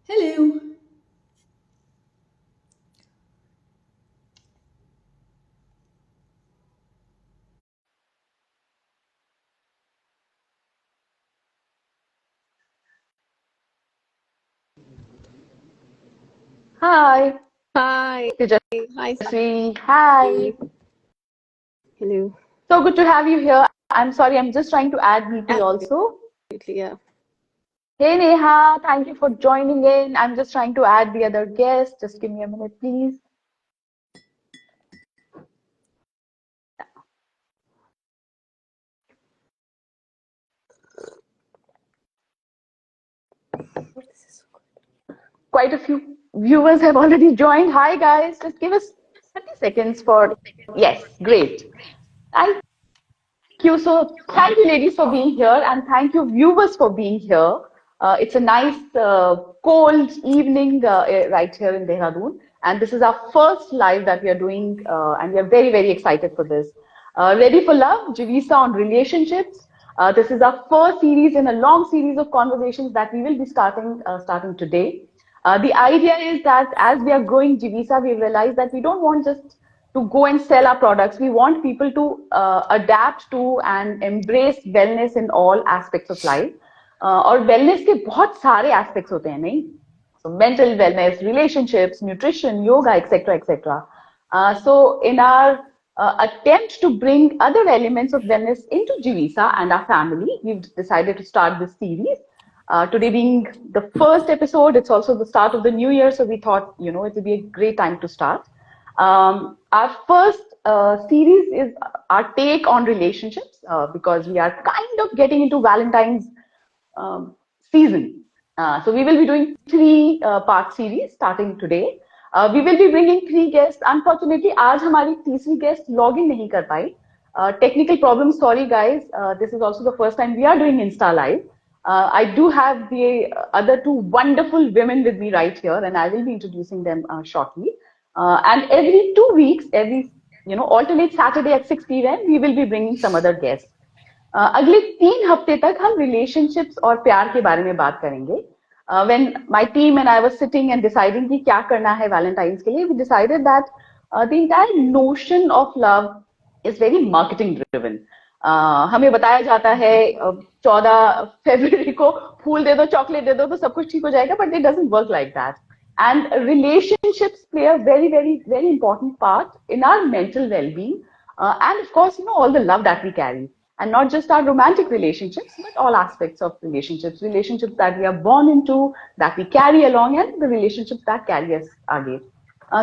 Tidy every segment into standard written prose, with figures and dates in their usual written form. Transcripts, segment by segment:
Hello. Hi, Hi. Hi, Tejasvi. Hi. Sarika. Hello. So good to have you here. I'm sorry, I'm just trying to add Niti also. Absolutely, yeah. Hey Neha, thank you for joining in. I'm just trying to add the other guest. Just give me a minute, please. Quite a few viewers have already joined. Hi guys, just give us 30 seconds for. Yes, great. Thank you. So, thank you, ladies, for being here, and thank you, viewers, for being here. It's a nice, cold evening right here in Dehradun, and this is our first live that we are doing, and we are very, very excited for this. Ready for Love, JiViSa on relationships. This is our first series in a long series of conversations that we will be starting today. The idea is that as we are growing JiViSa, we realize that we don't want just to go and sell our products. We want people to adapt to and embrace wellness in all aspects of life. और wellness के बहुत सारे aspects होते हैं नहीं? So mental wellness, relationships, nutrition, yoga, etc., etc. So in our attempt to bring other elements of wellness into JiViSa and our family, we've decided to start this series. Today being the first episode, it's also the start of the new year, so we thought, it would be a great time to start. Our first series is our take on relationships because we are kind of getting into Valentine's um, season. So we will be doing three part series starting today. We will be bringing three guests. Unfortunately, आज हमारी तीसरी guest log in नहीं कर पाई. Technical problem, sorry guys. This is also the first time we are doing Insta Live. I do have the other two wonderful women with me right here, and I will be introducing them shortly. And every 2 weeks, alternate Saturday at 6 p.m., we will be bringing some other guests. अगले 3 हफ्ते तक हम relationships और प्यार के बारे में बात करेंगे. When my team and I was sitting and deciding कि क्या करना है वैलेंटाइंस के लिए, we decided that the entire notion of love is very marketing driven. हमें बताया जाता है 14 फरवरी को फूल दे दो, चॉकलेट दे दो तो सब कुछ ठीक हो जाएगा, but it doesn't work like that. And relationships play a very, very, very important part in our mental well-being. And of course, all the love that we carry. And not just our romantic relationships, but all aspects of relationships that we are born into, that we carry along, and the relationships that carry us again.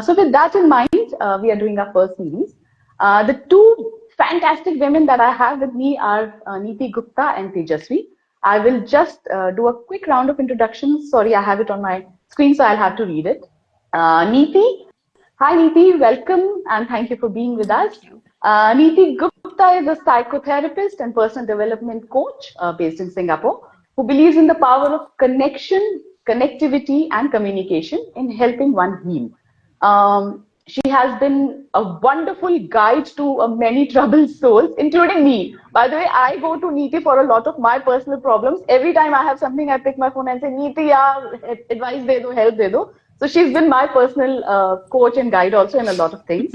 So with that in mind, we are doing our first series. The two fantastic women that I have with me are Niti Gupta and Tejasvi. I will just do a quick round of introductions. Sorry, I have it on my screen, so I'll have to read it. Niti, hi Niti, welcome and thank you for being with us. Niti Gupta is a psychotherapist and personal development coach based in Singapore who believes in the power of connection, connectivity, and communication in helping one heal. She has been a wonderful guide to many troubled souls, including me. By the way, I go to Niti for a lot of my personal problems. Every time I have something, I pick my phone and say, Niti, yaar, advice de do, help de do. So she's been my personal coach and guide also in a lot of things.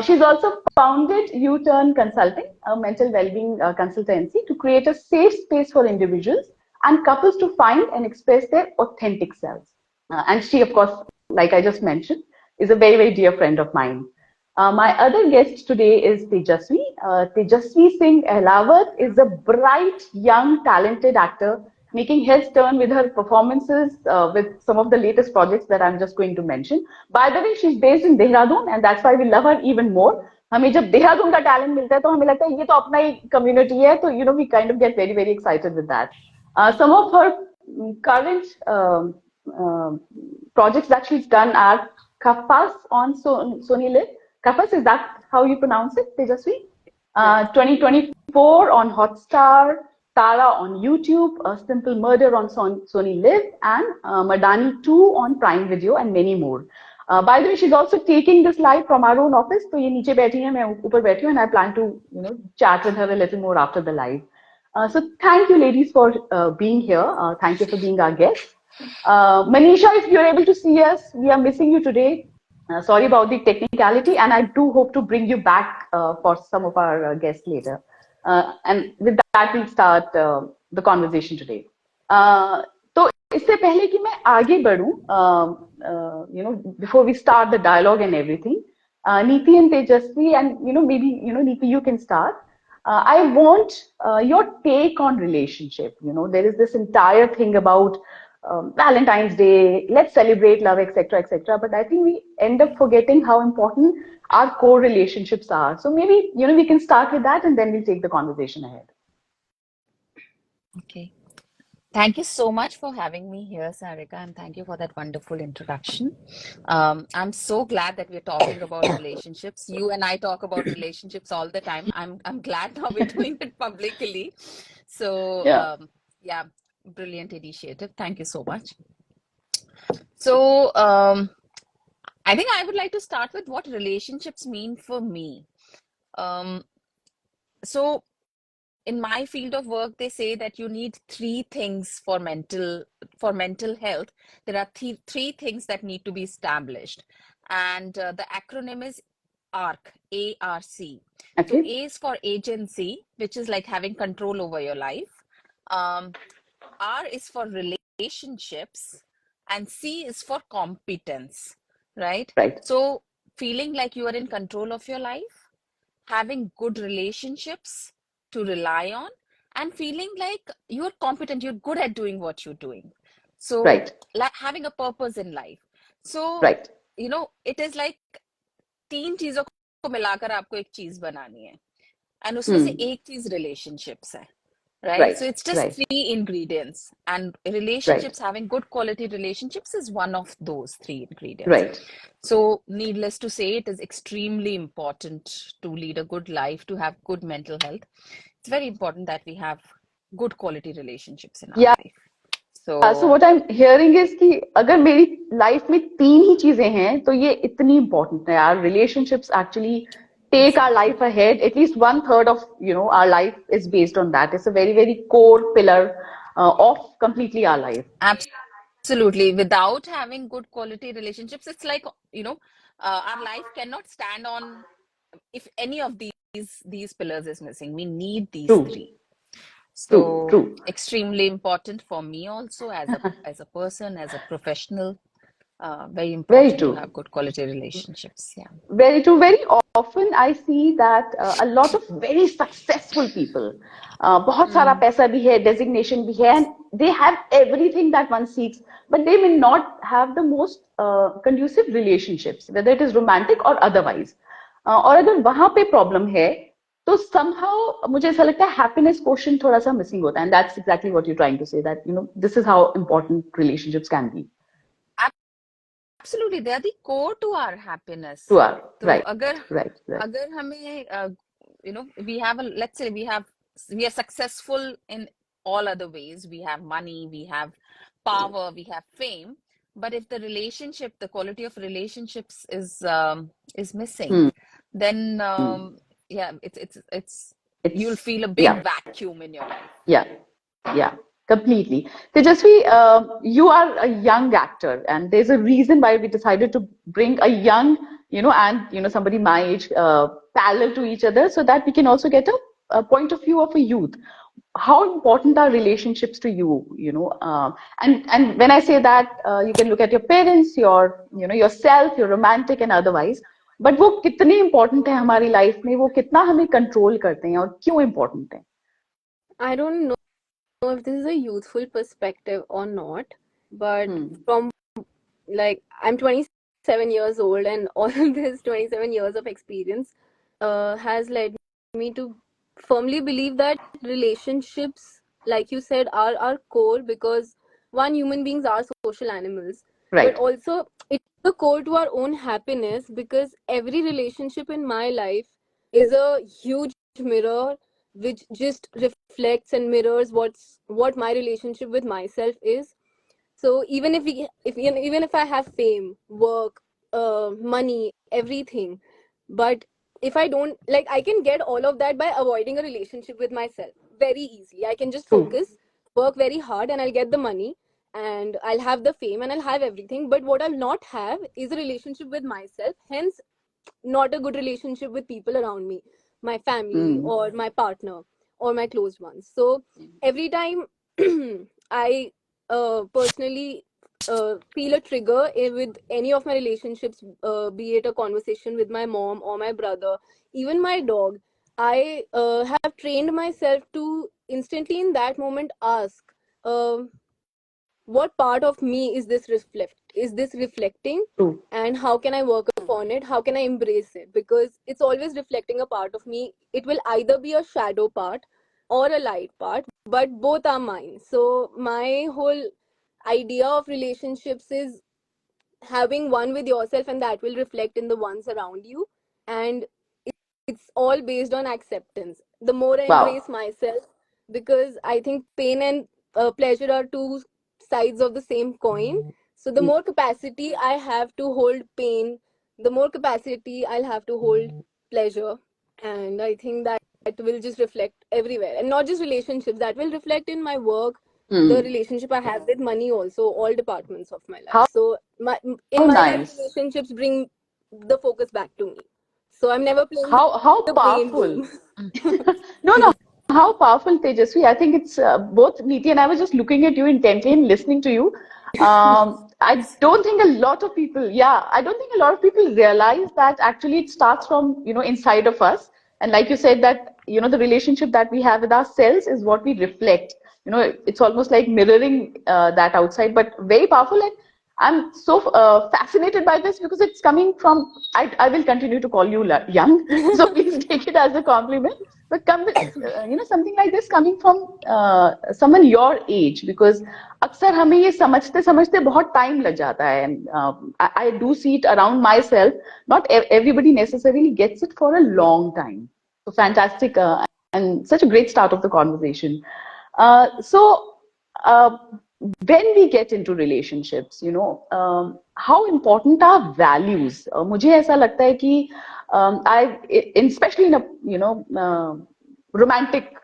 She's also founded U-Turn Consulting, a mental well-being consultancy, to create a safe space for individuals and couples to find and express their authentic selves. And she, of course, like I just mentioned, is a very, very dear friend of mine. My other guest today is Tejasvi. Tejasvi Singh Ehlawat is a bright, young, talented actor making heads turn with her performances with some of the latest projects that I'm just going to mention. By the way, she's based in Dehradun and that's why we love her even more. हमें जब देहरादून का talent मिलता है तो हमें लगता है ये तो अपना ही कम्युनिटी है तो we kind of get very very excited with that. Some of her current projects that she's done are Kapas on Sony Live. Kapas, is that how you pronounce it, Tejasvi? 2024 on Hotstar, Tara on YouTube, A Simple Murder on Sony Live, and Madani 2 on Prime Video, and many more. By the way, she's also taking this live from our own office. So ये नीचे बैठी है, मैं ऊपर बैठी हूँ, and I plan to chat with her a little more after the live. So thank you, ladies, for being here. Thank you for being our guests. Manisha, if you're able to see us, we are missing you today. Sorry about the technicality, and I do hope to bring you back for some of our guests later. And with that, we'll start the conversation today. तो इससे पहले कि मैं आगे बढ़ूं, before we start the dialogue and everything, Niti and Tejasvi, and maybe Niti, you can start. I want your take on relationship. There is this entire thing about Valentine's Day, let's celebrate love, etc., etc. But I think we end up forgetting how important our core relationships are. So maybe we can start with that, and then we'll take the conversation ahead. Okay. Thank you so much for having me here, Sarika, and thank you for that wonderful introduction. I'm so glad that we're talking about relationships. You and I talk about relationships all the time. I'm glad now we're doing it publicly. So Yeah. yeah, brilliant initiative. Thank you so much. So I think I would like to start with what relationships mean for me. So in my field of work, they say that you need three things for mental health. There are three things that need to be established, and the acronym is ARC, A-R-C. So Okay. A is for agency, which is like having control over your life. R is for relationships, and C is for competence, right? Right. So feeling like you are in control of your life, having good relationships to rely on, and feeling like you're competent, you're good at doing what you're doing. So Right. like having a purpose in life. So Right. it is like तीन चीजों को मिलाकर आपको एक चीज बनानी है, and उसमें से Hmm. एक चीज relationships है, right? So Right. it's just Right. three ingredients, and Right. relationships, having good quality relationships is one of those three ingredients. Right. So needless to say, it is extremely important to lead a good life, to have good mental health. It's very important that we have good quality relationships in our Yeah. life. So So what I'm hearing is कि अगर मेरी life में तीन ही चीजें हैं तो ये इतनी इम्पोर्टेंट है यार. Relationships actually take our exactly, life ahead. At least one third of our life is based on that. It's a very very core pillar of completely our life. absolutely. Without having good quality relationships, it's like, our life cannot stand on if any of these pillars is missing. We need these True. three. True. So True. extremely important for me also as a person, as a professional. Very Very important to true. have good quality relationships. Yeah. Very true. Very often I see that a lot of very successful people, बहुत सारा Mm. पैसा भी है, designation भी है, and they have everything that one seeks, but they may not have the most conducive relationships, whether it is romantic or otherwise. और अगर वहां पे problem है, तो somehow मुझे ऐसा लगता है happiness quotient थोड़ा सा missing होता है, and that's exactly what you're trying to say, that this is how important relationships can be. Absolutely, they are the core to our happiness. To our So right, right, right, अगर हमें we have let's say we are successful in all other ways. We have money, we have power, we have fame. But if the quality of relationships is missing, hmm. then Hmm. yeah, it's you'll It's feel a big yeah. vacuum in your life. Yeah, yeah, completely. Tejasvi, you are a young actor, and there's a reason why we decided to bring a young, and somebody my age, parallel to each other, so that we can also get a point of view of a youth. How important are relationships to you? And when I say that, you can look at your parents, yourself, your romantic and otherwise. But वो कितने important है हमारी life में, वो कितना हमें control करते हैं और क्यों important है? I don't know if this is a youthful perspective or not, but from like I'm 27 years old, and all this 27 years of experience has led me to firmly believe that relationships, like you said, are our core, because one, human beings are social animals, but Right. also it's the core to our own happiness, because every relationship in my life is a huge mirror which just reflects and mirrors what my relationship with myself is. So even even if I have fame, work, money, everything, but if I don't, like, I can get all of that by avoiding a relationship with myself very easily. I can just True. focus, work very hard, and I'll get the money, and I'll have the fame and I'll have everything. But what I'll not have is a relationship with myself. Hence, not a good relationship with people around me, my family Hmm. or my partner or my close ones. So every time I personally feel a trigger with any of my relationships, be it a conversation with my mom or my brother, even my dog, I have trained myself to instantly in that moment ask, um what part of me is this reflecting, True. and how can I work upon it, how can I embrace it, because it's always reflecting a part of me. It will either be a shadow part or a light part, but both are mine. So my whole idea of relationships is having one with yourself, and that will reflect in the ones around you. And it's all based on acceptance. The more I Wow. embrace myself, because I think pain and pleasure are two sides of the same coin. So the more capacity I have to hold pain, the more capacity I'll have to hold pleasure. And I think that will just reflect everywhere, and not just relationships. That will reflect in my work, the Hmm. relationship I have with money, also all departments of my life. How So in my life, nice. relationships bring the focus back to me. So I'm never playing How the blame powerful. game. No, no. How powerful, Tejasvi. I think it's both Niti and I was just looking at you intently and listening to you. I don't think a lot of people, yeah, I don't think a lot of people realize that actually it starts from, inside of us. And like you said, that, the relationship that we have with ourselves is what we reflect. It's almost like mirroring that outside, but very powerful. And I'm so fascinated by this because it's coming from, I will continue to call you young, so please take it as a compliment. But something like this coming from someone your age, because अक्सर हमें ये समझते समझते बहुत time लग जाता है. And I do see it around myself. Not everybody necessarily gets it for a long time. So fantastic, and such a great start of the conversation. So uh, when we get into relationships, how important are values? मुझे ऐसा लगता है कि especially in a romantic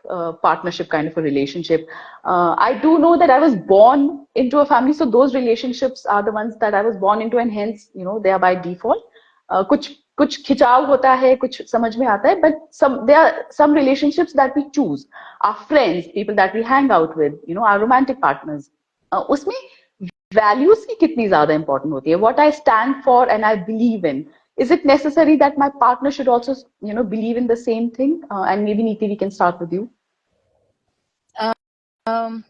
partnership kind of a relationship, I do know that I was born into a family, so those relationships are the ones that I was born into, and hence they are by default. कुछ कुछ खिंचाव होता है, कुछ समझ में आता है, but there are some relationships that we choose, our friends, people that we hang out with, our romantic partners. उसमें values की कितनी ज्यादा important होती है? What I stand for and I believe in. Is it necessary that my partner should also, believe in the same thing? And maybe Niti, we can start with you. Um,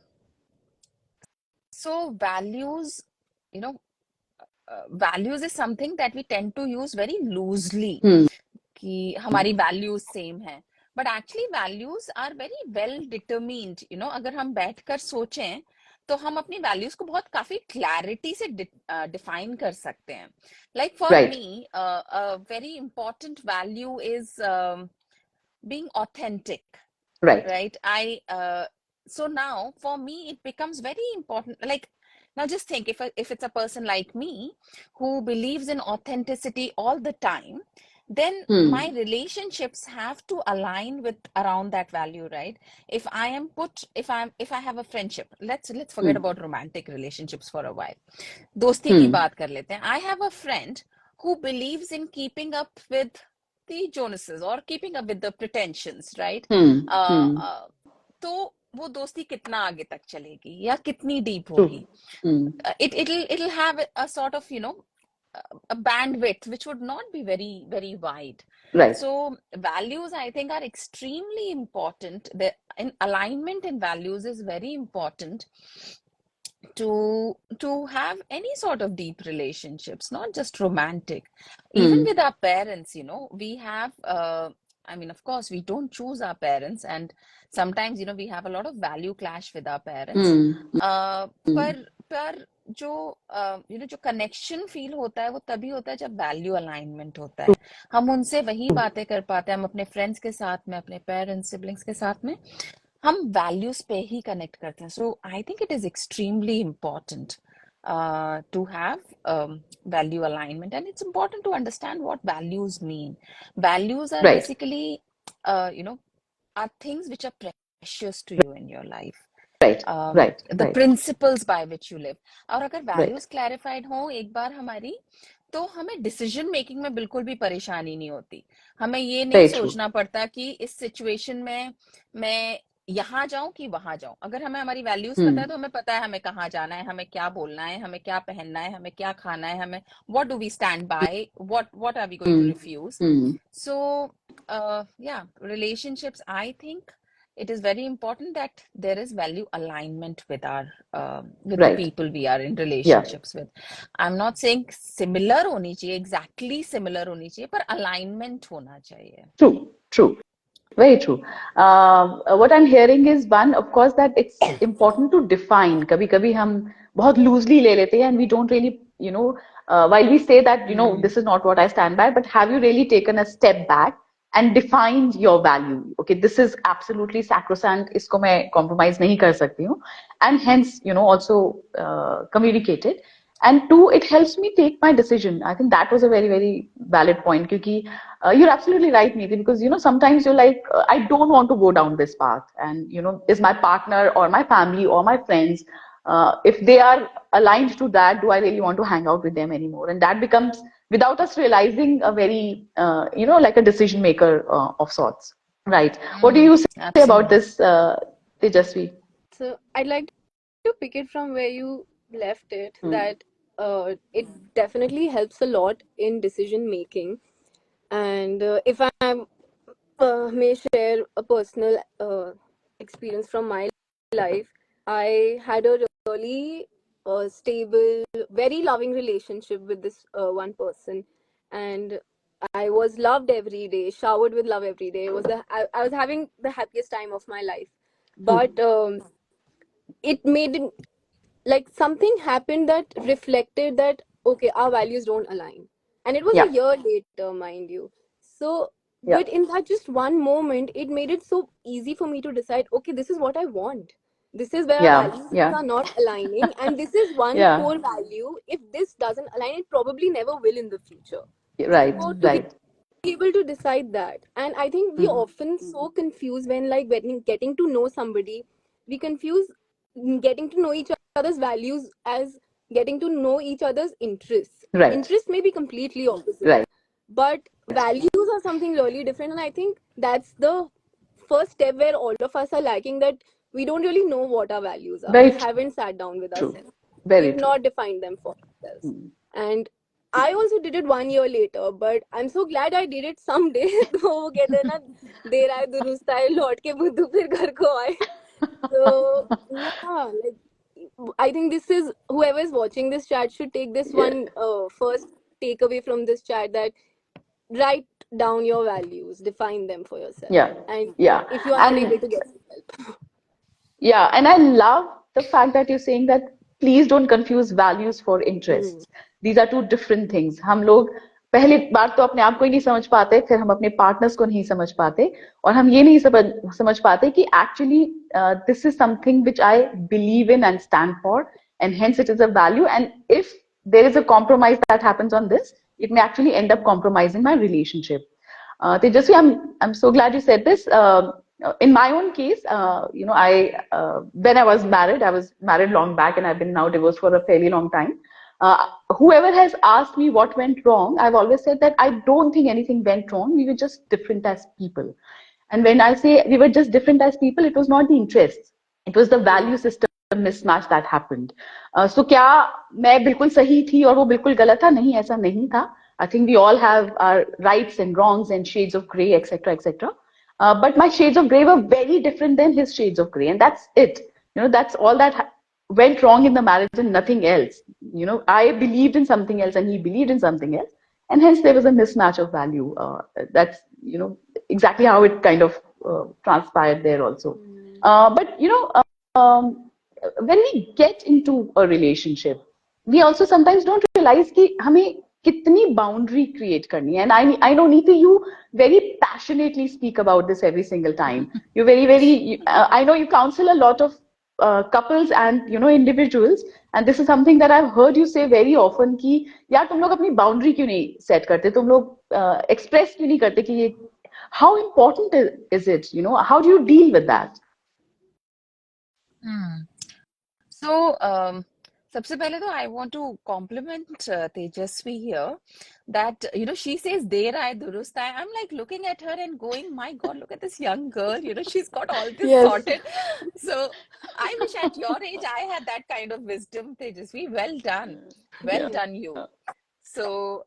so values, you know, values is something that we tend to use very loosely. Hmm. कि हमारी values same है, but actually values are very well determined. अगर हम बैठकर सोचें तो हम अपनी वैल्यूज को बहुत काफी क्लैरिटी से डिफाइन कर सकते हैं. Like for Right. Me very important value is being authentic, Right. right? So now for me it becomes very important. Like, now just think, if it's a person like me who believes in authenticity all the time, then my Hmm. relationships have to align with around that value, right? If I have a friendship, let's forget Hmm. about romantic relationships for a while. दोस्ती की Hmm. बात कर लेते हैं. I have a friend who believes in keeping up with the Jonases or keeping up with the pretensions, right? Hmm. uh, Hmm. uh, तो वो दोस्ती कितना आगे तक चलेगी या कितनी डीप True. होगी? Hmm. It'll have a sort of a bandwidth which would not be very very wide. Right. So values, I think, are extremely important. The in alignment in values is very important to have any sort of deep relationships, not just romantic. Even Hmm. with our parents, we have I mean, of course we don't choose our parents, and sometimes we have a lot of value clash with our parents. Hmm. uh, Hmm. पर जो जो connection feel होता है वो तभी होता है जब वैल्यू अलाइनमेंट होता True. है. हम उनसे वही बातें कर पाते हैं, हम अपने फ्रेंड्स के साथ में, अपने पेरेंट्स सिबलिंग्स के साथ में हम वैल्यूज पे ही कनेक्ट करते हैं. So I think it is extremely important to have value alignment, and it's important to understand what values mean. Values are Right. basically are things which are precious to you in your life. the principles by which you live. और अगर values right, clarified हो एक बार हमारी, तो हमें decision making में बिल्कुल भी परेशानी नहीं होती. हमें ये नहीं very true. सोचना पड़ता कि इस सिचुएशन में मैं यहाँ जाऊं कि वहां जाऊं. अगर हमें हमारी वैल्यूज पता है तो हमें पता है हमें कहाँ जाना है, हमें क्या बोलना है, हमें क्या पहनना है, हमें क्या खाना है, हमें what do we stand by, what are we going to refuse. So yeah, relationships, I think it is very important that there is value alignment with our with the Right. people we are in Yeah. relationships with. I'm not saying similar होनी चाहिए, exactly similar होनी चाहिए, पर alignment होना चाहिए. True. True. Very true. What I'm hearing is one, of course, that it's important to define. कभी-कभी हम बहुत loosely ले लेते हैं and we don't really, while we say that, this is not what I stand by, but have you really taken a step back and defined your value? Okay, this is absolutely sacrosanct. इसको मैं compromise नहीं कर सकती हूँ. And hence, also communicate it. And two, it helps me take my decision. I think that was a very, very valid point. Because you're absolutely right, Niti, because sometimes you're like, I don't want to go down this path. And is my partner or my family or my friends, if they are aligned to that, do I really want to hang out with them anymore? And that becomes, without us realizing, a very, like a decision maker of sorts. Right. What do you say about Absolutely. this, Tejasvi? So I'd like to pick it from where you left it, that it definitely helps a lot in decision making. And if I may share a personal experience from my life, I had a really stable, very loving relationship with this one person, and I was loved every day, showered with love every day. It was I was having the happiest time of my life, but it made it, like something happened that reflected that okay, our values don't align, and it was a Yeah. year later, mind you. So Yeah. but in that just one moment, it made it so easy for me to decide, okay, this is what I want, this is where our Yeah. values Yeah. are not aligning, and this is one Yeah. core value. If this doesn't align, it probably never will in the future. Right. So to be Right. able to decide that, and I think we often so confuse when like getting to know somebody, we confuse getting to know each other's values as getting to know each other's interests. Right. Interests may be completely opposite, Right. but values are something really different, and I think that's the first step where all of us are lacking, that we don't really know what our values are. We Very haven't sat down with true. ourselves, Very we've true. not defined them for ourselves. And I also did it 1 year later, but I'm so glad I did it someday. तो वो कहते हैं ना, देर आए दुरुस्त आए, लौट के बुद्धू फिर घर को आए. So yeah, like I think this is, whoever is watching this chat should take this Yeah. one first takeaway from this chat, that write down your values, define them for yourself, Yeah. and Yeah. if you are not able And to get help. yeah, and I love the fact that you're saying that please don't confuse values for interests. These are two different things. हम लोग पहली बार तो अपने आप को ही नहीं समझ पाते, फिर हम अपने पार्टनर्स को नहीं समझ पाते, और हम ये नहीं समझ पाते कि actually this is something which I believe in and stand for, and hence it is a value. And if there is a compromise that happens on this, it may actually end up compromising my relationship. Tejasvi, I'm so glad you said this. In my own case, I when I was married long back, and I've been now divorced for a fairly long time. Whoever has asked me what went wrong, I've always said that I don't think anything went wrong. We were just different as people. And when I say we were just different as people, it was not the interests. It was the value system mismatch that happened. So क्या मैं बिल्कुल सही थी और वो बिल्कुल गलत था? नहीं, ऐसा नहीं था. I think we all have our rights and wrongs and shades of gray, etc., etc. But my shades of gray were very different than his shades of gray, and that's it. That's all that went wrong in the marriage and nothing else. I believed in something else and he believed in something else, and hence there was a mismatch of value. That's exactly how it kind of transpired there also. But um, when we get into a relationship, we also sometimes don't realize कि हमें कितनी boundary create करनी है. And I know, Niti, you very passionately speak about this every single time. You very, I know you counsel a lot of couples and individuals, and this is something that I've heard you say very often कि यार तुम लोग अपनी boundary क्यों नहीं set करते, तुम लोग express क्यों नहीं करते कि ये, how important is it, how do you deal with that? Hmm. So, सबसे पहले तो I want to compliment Tejasvi here that she says देर आए दुरुस्त आए. I'm like looking at her and going, my God, look at this young girl. She's got all this Yes. sorted. So I wish at your age I had that kind of wisdom, Tejasvi. Well done, well Yeah. done you. So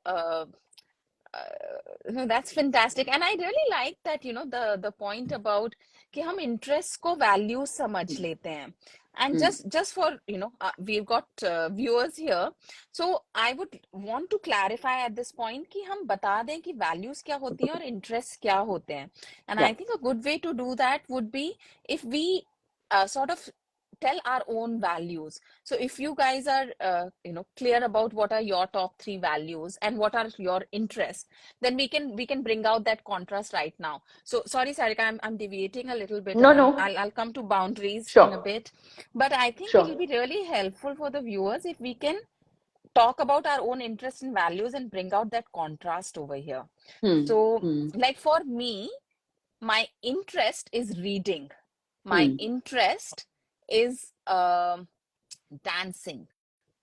no, that's fantastic. And I really like that, the point about कि हम interest को value समझ लेते हैं. And Hmm. just for, we've got viewers here. So I would want to clarify at this point कि हम बता दें कि values क्या होती हैं और interests क्या होते हैं. And Yeah. I think a good way to do that would be if we sort of tell our own values. So if you guys are clear about what are your top three values and what are your interests, then we can bring out that contrast right now. So sorry, Sarika, I'm deviating a little bit, No, and no. I'll come to boundaries in a Sure. bit. But I think it'll Sure. be really helpful for the viewers if we can talk about our own interests and values and bring out that contrast over here. Hmm. So, Hmm. like for me, my interest is reading. My Hmm. interest is dancing,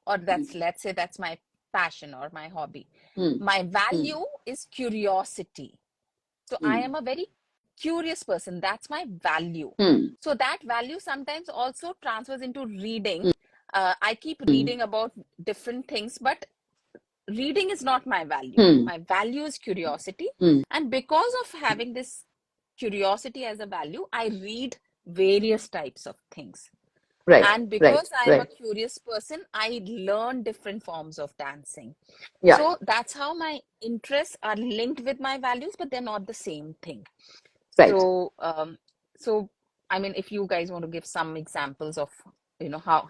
or let's say that's my passion or my hobby. Hmm. My Hmm. value is curiosity. So I Hmm. am a very curious person. That's my value. Hmm. So that value sometimes also transfers into reading. I keep Hmm. reading about different things, but reading is not my value. Hmm. My value is curiosity. Hmm. And because of having this curiosity as a value, I read various types of things. Right. And Right. because I am a Right. curious person, I learn different forms of dancing. Yeah. So that's how my interests are linked with my values, but they're not the same thing. Right. So, so I mean, if you guys want to give some examples of,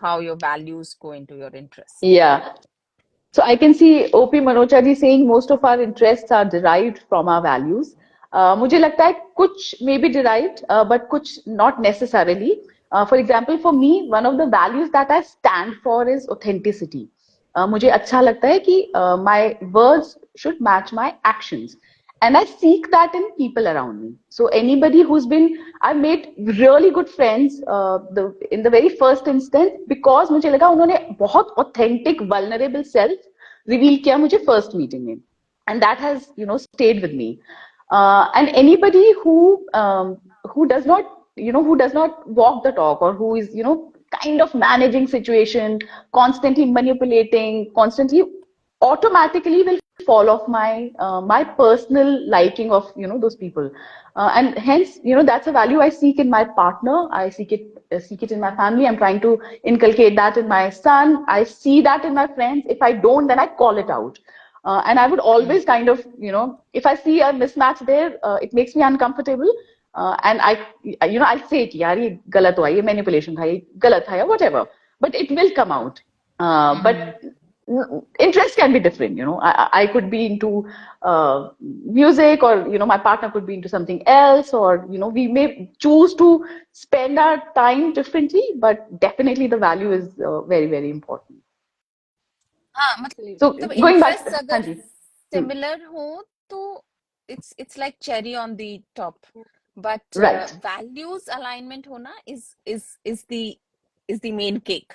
how your values go into your interests. Yeah. So I can see OP Manocha saying most of our interests are derived from our values. मुझे लगता है कुछ may be derived, but कुछ not necessarily. For example, for me, one of the values that I stand for is authenticity. मुझे अच्छा लगता है कि my words should match my actions. And I seek that in people around me. So anybody who's been, I've made really good friends in the very first instance because मुझे लगा उन्होंने बहुत authentic, vulnerable self reveal किया मुझे first meeting में, and that has stayed with me. And anybody who does not who does not walk the talk, or who is kind of managing situation, constantly manipulating, constantly, automatically will fall off my personal liking of those people. And hence that's a value I seek in my partner. I seek it in my family. I'm trying to inculcate that in my son. I see that in my friends. If I don't, then I call it out. And I would Mm. always kind of, if I see a mismatch there, it makes me uncomfortable. And I'll say it, yaar, ye galat hua, ye manipulation tha, ye galat tha, whatever. But it will come out. Mm. But interest can be different. I could be into music, or my partner could be into something else, or we may choose to spend our time differently. But definitely, the value is very, very important. हाँ, So मतलब going back, interests हाँ अगर जी, hmm, similar हो तो it's like cherry on the top, but right, values alignment होना is the main cake.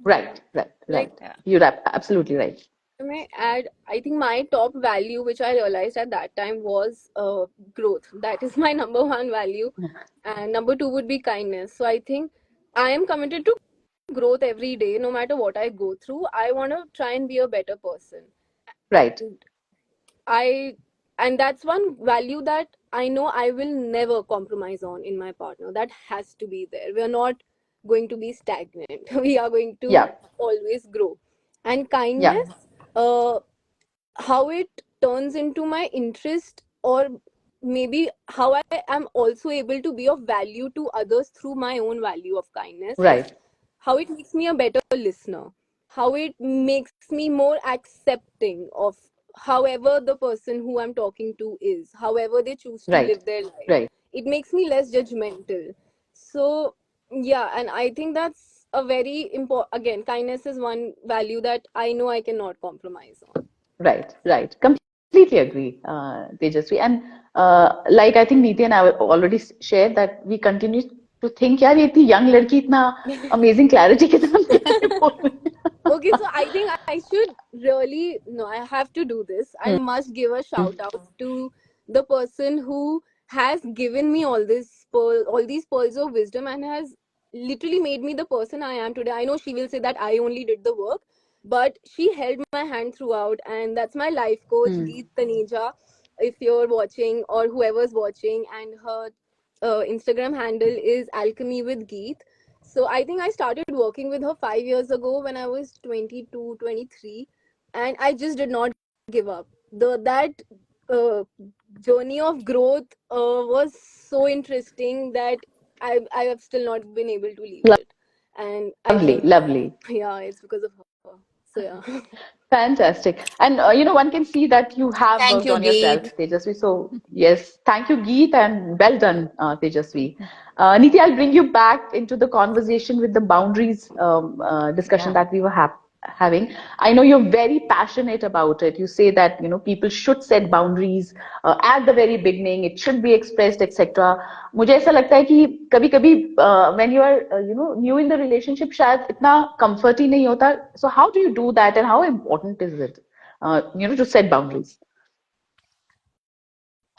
right, right, Like, right. Yeah. You're absolutely right. may I add, I think my top value, which I realized at that time, was growth. That is my number one value. And number two would be kindness. So I think I am committed to growth every day, no matter what I go through. I want to try and be a better person. Right, And I and that's one value that I know I will never compromise on in my partner. That has to be there. We are not going to be stagnant. We are going to yeah, always grow. And yeah, kindness, uh, how it turns into my interest, or maybe how I am also able to be of value to others through my own value of kindness, is right, how it makes me a better listener, how it makes me more accepting of however the person who I'm talking to is, however they choose to right, live their life. right, It makes me less judgmental. So yeah, and I think that's a very important, again, kindness is one value that I know I cannot compromise on. right, right. Completely agree, Tejasvi. And like I think Niti and I already shared that we continue to think यार ये इतनी young लड़की इतना amazing clarity के साथ कैसे बोल रही है. Okay, so I think I should really, no, I have to do this. I must give a shout out to the person who has given me all these pearls of wisdom, and has literally made me the person I am today. I know she will say that I only did the work, but she held my hand throughout, and that's my life coach, Geet Taneja. If you're watching, or whoever's watching, and her Instagram handle is Alchemy with Geet. So I think I started working with her 5 years ago when I was 22, 23, and I just did not give up. That uh, journey of growth was so interesting that I have still not been able to leave it. And I Lovely, think, lovely. yeah, it's because of her. So yeah. Fantastic. And one can see that you have Thank worked you, on yourself, Geet. Tejasvi. So, yes, thank you, Geet, and well done, Tejasvi. Niti, I'll bring you back into the conversation with the boundaries discussion Yeah. that we were having. I know you're very passionate about it. You say that, people should set boundaries at the very beginning. It should be expressed, etc. मुझे ऐसा लगता है कि कभी-कभी when you are new in the relationship शायद इतना comfort ही नहीं होता. So how do you do that, and how important is it to set boundaries?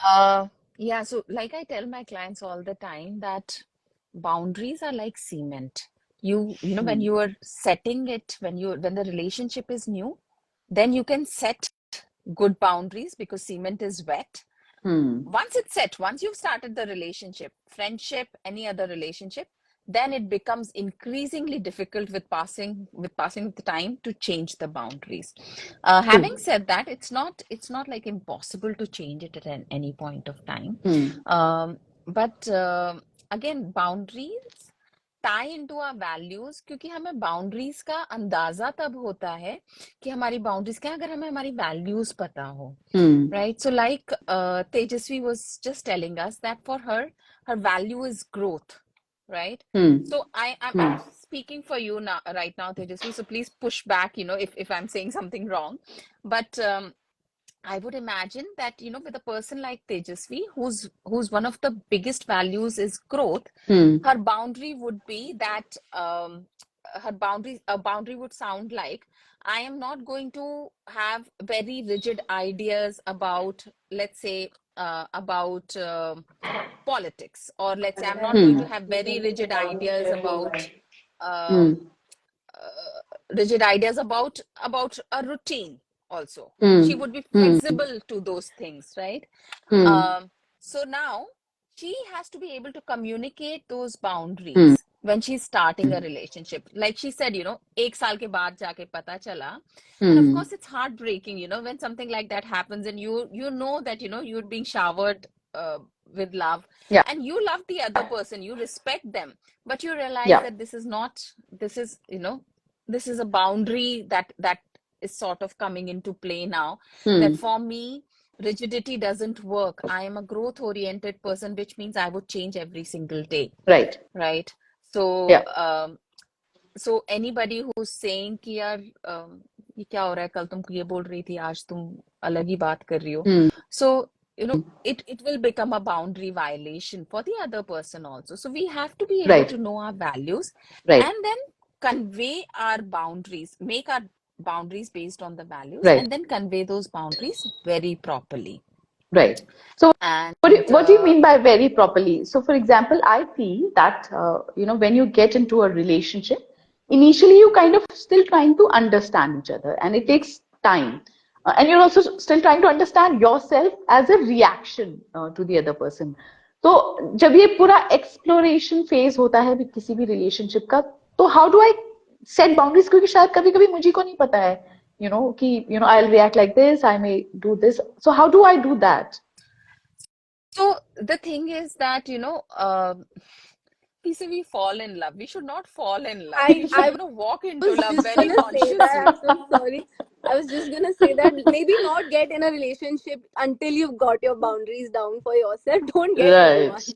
Uh, yeah, so like I tell my clients all the time that boundaries are like cement. When Hmm. you are setting it, when the relationship is new, then you can set good boundaries because cement is wet. Hmm. Once it's set, once you've started the relationship, friendship, any other relationship, then it becomes increasingly difficult with passing of the time to change the boundaries. Having True. said that, it's not like impossible to change it at any point of time. Hmm. But again, boundaries tie into our values क्योंकि हमें boundaries का अंदाजा तब होता है कि हमारी boundaries क्या हैं, अगर हमें हमारी values पता हो. Hmm. Right. So, like Tejasvi was just telling us that for her, her value is growth. Right. Hmm. So I'm speaking for you now, right now, Tejasvi. So please push back, if I'm saying something wrong. But I would imagine that, with a person like Tejasvi, who's one of the biggest values is growth, Hmm. her boundary would be that a boundary would sound like I am not going to have very rigid ideas about, let's say, about politics, or let's say I'm not going to Hmm. have very um, Hmm. rigid ideas about a routine also. She Hmm. would be Hmm. flexible to those things, right? Hmm. So now she has to be able to communicate those Hmm. boundaries when she's starting a relationship. Like she said, एक साल के बाद जाके पता चला. And of Hmm. course, it's heartbreaking, when something like that happens, and you know that, you're being showered with love, Yeah. and you love the other person, you respect them, but you realize Yeah. that this is a boundary that is sort of coming into play now, that Hmm. for me rigidity doesn't work. I am a growth oriented person, which means I would change every single day, Right. right? So Yeah. anybody who's saying कि यार ये क्या हो रहा है, कल तुम ये बोल रही थी, आज तुम अलग ही बात कर रही हो, Hmm. so it will become a boundary violation for the other person also. So we have to be able Right. to know our values, Right. and then convey our boundaries, make our boundaries based on the values, Right. and then convey those boundaries very properly. Right. So And what do you mean by very properly? So, for example, I feel that when you get into a relationship, initially you kind of still trying to understand each other, and it takes time, and you're also still trying to understand yourself as a reaction to the other person. तो जब ये पूरा exploration phase होता है किसी भी relationship का, तो how do I set boundaries? क्योंकि शायद कभी-कभी मुझे को नहीं पता है, कि I'll react like this, I may do this. So how do I do that? so the thing is that, see, we fall in love. We should not fall in love. We should, I walk into was love just very gonna say that. I'm consciously. so sorry. I was just gonna say that maybe not get in a relationship until you've got your boundaries down for yourself. Don't get into one. Right,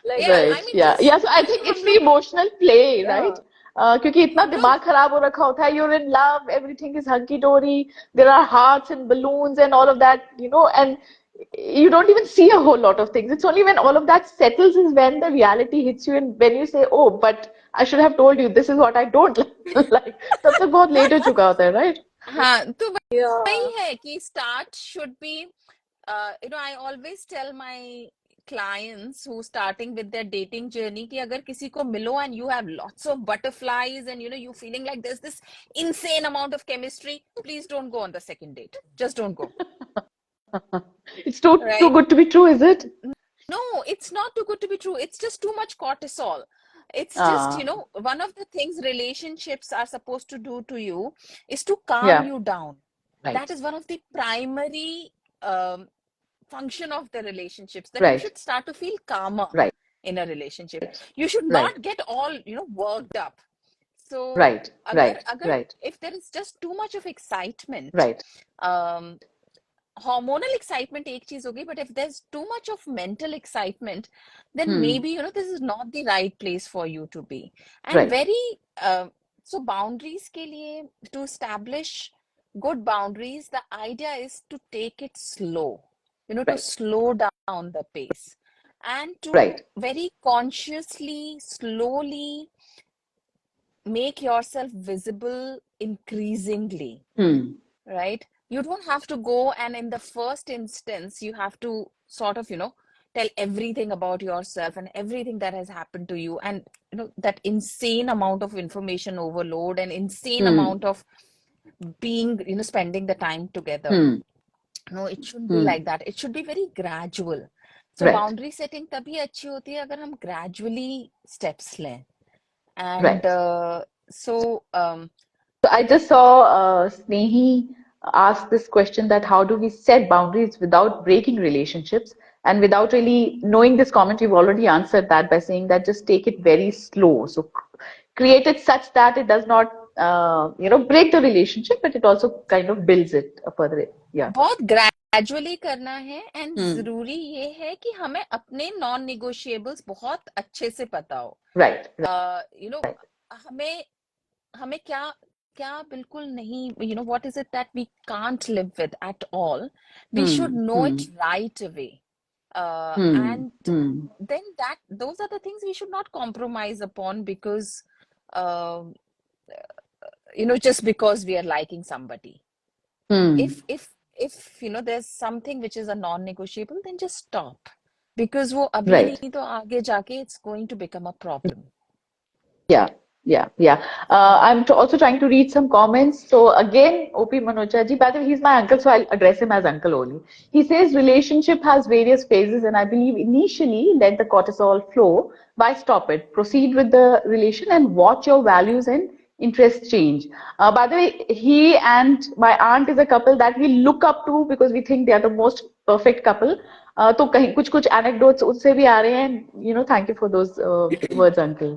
Like, Yeah, I right, mean, yeah, just, yeah. So I think it's हम the लोग, emotional play, right? yeah. क्योंकि इतना हम लोग दिमाग खराब हो रखा होता है, you're in love, everything is hunky dory, there are hearts and balloons and all of that, and you don't even see a whole lot of things. It's only when all of that settles is when the reality hits you, and when you say, "Oh, but I should have told you this is what I don't like." तब तक बहुत late हो चुका होता है, right? हाँ, तो वही Yeah. है कि start should be, I always tell my clients who starting with their dating journey कि अगर किसी को मिलो and you have lots of butterflies and you feeling like there's this insane amount of chemistry, please don't go on the second date. Just don't go. It's too Right? good to be true, is it? No, it's not too good to be true. It's just too much cortisol. It's just, Ah, one of the things relationships are supposed to do to you is to calm yeah, you down. That right, is one of the primary um, function of the relationships, that you right, should start to feel calmer right, in a relationship. You should right, not get all, worked up. So, right, agar, right, agar, right, if there is just too much of excitement, right. um, hormonal excitement एक चीज होगी, but if there's too much of mental excitement, then Hmm. maybe this is not the right place for you to be. And Right, very so boundaries के लिए, to establish good boundaries, the idea is to take it slow, to right, slow down the pace and to right. very consciously, slowly make yourself visible increasingly. Hmm. Right? You don't have to go and in the first instance, you have to sort of, tell everything about yourself and everything that has happened to you, and that insane amount of information overload and insane Hmm. amount of being, spending the time together. Hmm. No, it shouldn't be Hmm. like that. It should be very gradual. So Right, boundary setting तभी अच्छी होती है अगर हम gradually steps लें. And right. so So I just saw Snehi ask this question that how do we set boundaries without breaking relationships? And without really knowing this comment, you've already answered that by saying that just take it very slow. So create it such that it does not, break the relationship, but it also kind of builds it further. Yeah. बहुत gradually करना है, and Hmm. जरूरी ये है कि हमें अपने non निगोशिएबल्स बहुत अच्छे से पता हो. Right, यू नो हमें हमें क्या क्या बिल्कुल नहीं, what is it that we can't live with at all. We should Hmm. Know it Hmm. Right away, Hmm. and Hmm. then that those are the things we should not compromise upon, because uh, just because we are liking somebody. Hmm. if there's something which is a non-negotiable, then just stop, because वो अभी Right. नहीं तो आगे जाके it's going to become a problem. Yeah, yeah, yeah. I'm also trying to read some comments. So again, OP Manochaji, by the way, he's my uncle, so I'll address him as uncle only. He says relationship has various phases, and I believe initially let the cortisol flow. Why stop it? Proceed with the relation and watch your values and interests change. By the way, he and my aunt is a couple that we look up to because we think they are the most perfect couple. तो कहीं कुछ कुछ anecdotes उससे भी आ रहे हैं. Thank you for those words, uncle.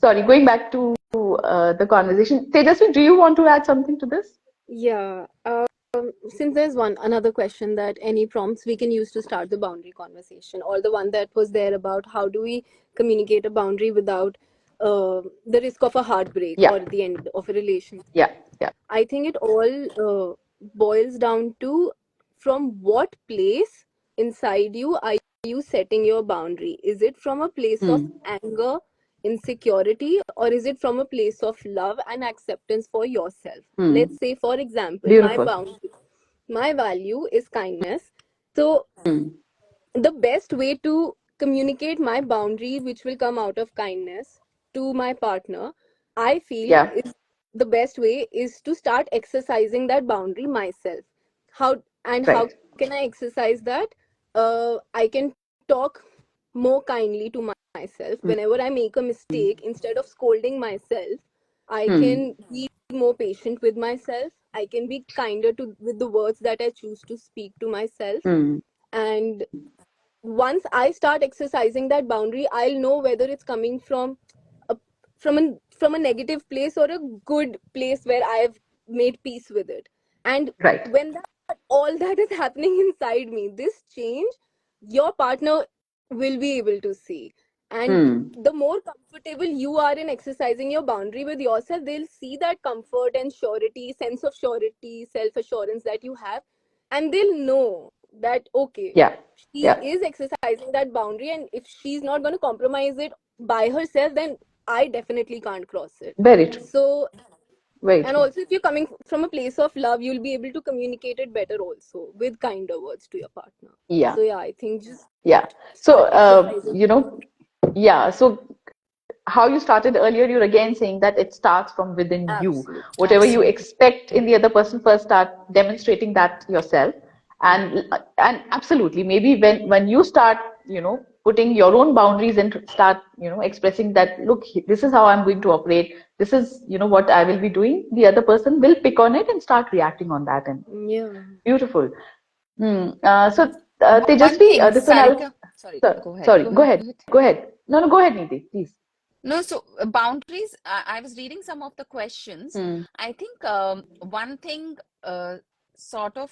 Sorry, going back to the conversation. Tejasvi, do you want to add something to this? Yeah. Since there's another question that any prompts we can use to start the boundary conversation, or the one that was there about how do we communicate a boundary without the risk of a heartbreak Yeah, or the end of a relationship. yeah, yeah. I think it all boils down to from what place inside you are you setting your boundary? Is it from a place of Hmm, anger, insecurity, or is it from a place of love and acceptance for yourself? hmm. Let's say, for example, my Beautiful. boundary, my value is kindness. So Hmm, the best way to communicate my boundary, which will come out of kindness to my partner, I feel yeah, is the best way is to start exercising that boundary myself. How right. can I exercise that? I can talk more kindly to myself Hmm, whenever I make a mistake. Instead of scolding myself, I hmm, can be more patient with myself. I can be kinder to with the words that I choose to speak to myself. hmm, And once I start exercising that boundary, I'll know whether it's coming a from a negative place or a good place where I've made peace with it. And right. when that all that is happening inside me, this change, your partner will be able to see. And Hmm, the more comfortable you are in exercising your boundary with yourself, they'll see that comfort and surety, sense of surety, self assurance that you have, and they'll know that okay, Yeah. she Yeah. is exercising that boundary, and if she's not going to compromise it by herself, then I definitely can't cross it. Very true. So, Very and true. also if you're coming from a place of love, you'll be able to communicate it better also with kinder words to your partner. Yeah. So yeah, I think just Yeah. So, start exercising. yeah. So how you started earlier, you're again saying that it starts from within you. Absolutely. Whatever you Absolutely. expect in the other person, first start demonstrating that yourself. And absolutely, maybe when you start, putting your own boundaries and start, expressing that, look, this is how I'm going to operate. This is, what I will be doing. The other person will pick on it and start reacting on that. And Yeah. beautiful. So, One Tejasvi, thing, this one I'll, Sarika, sorry, go ahead, sorry, go go ahead, ahead, go ahead. go ahead. No, go ahead, Niti, please. No, so boundaries, I was reading some of the questions. Hmm. I think one thing sort of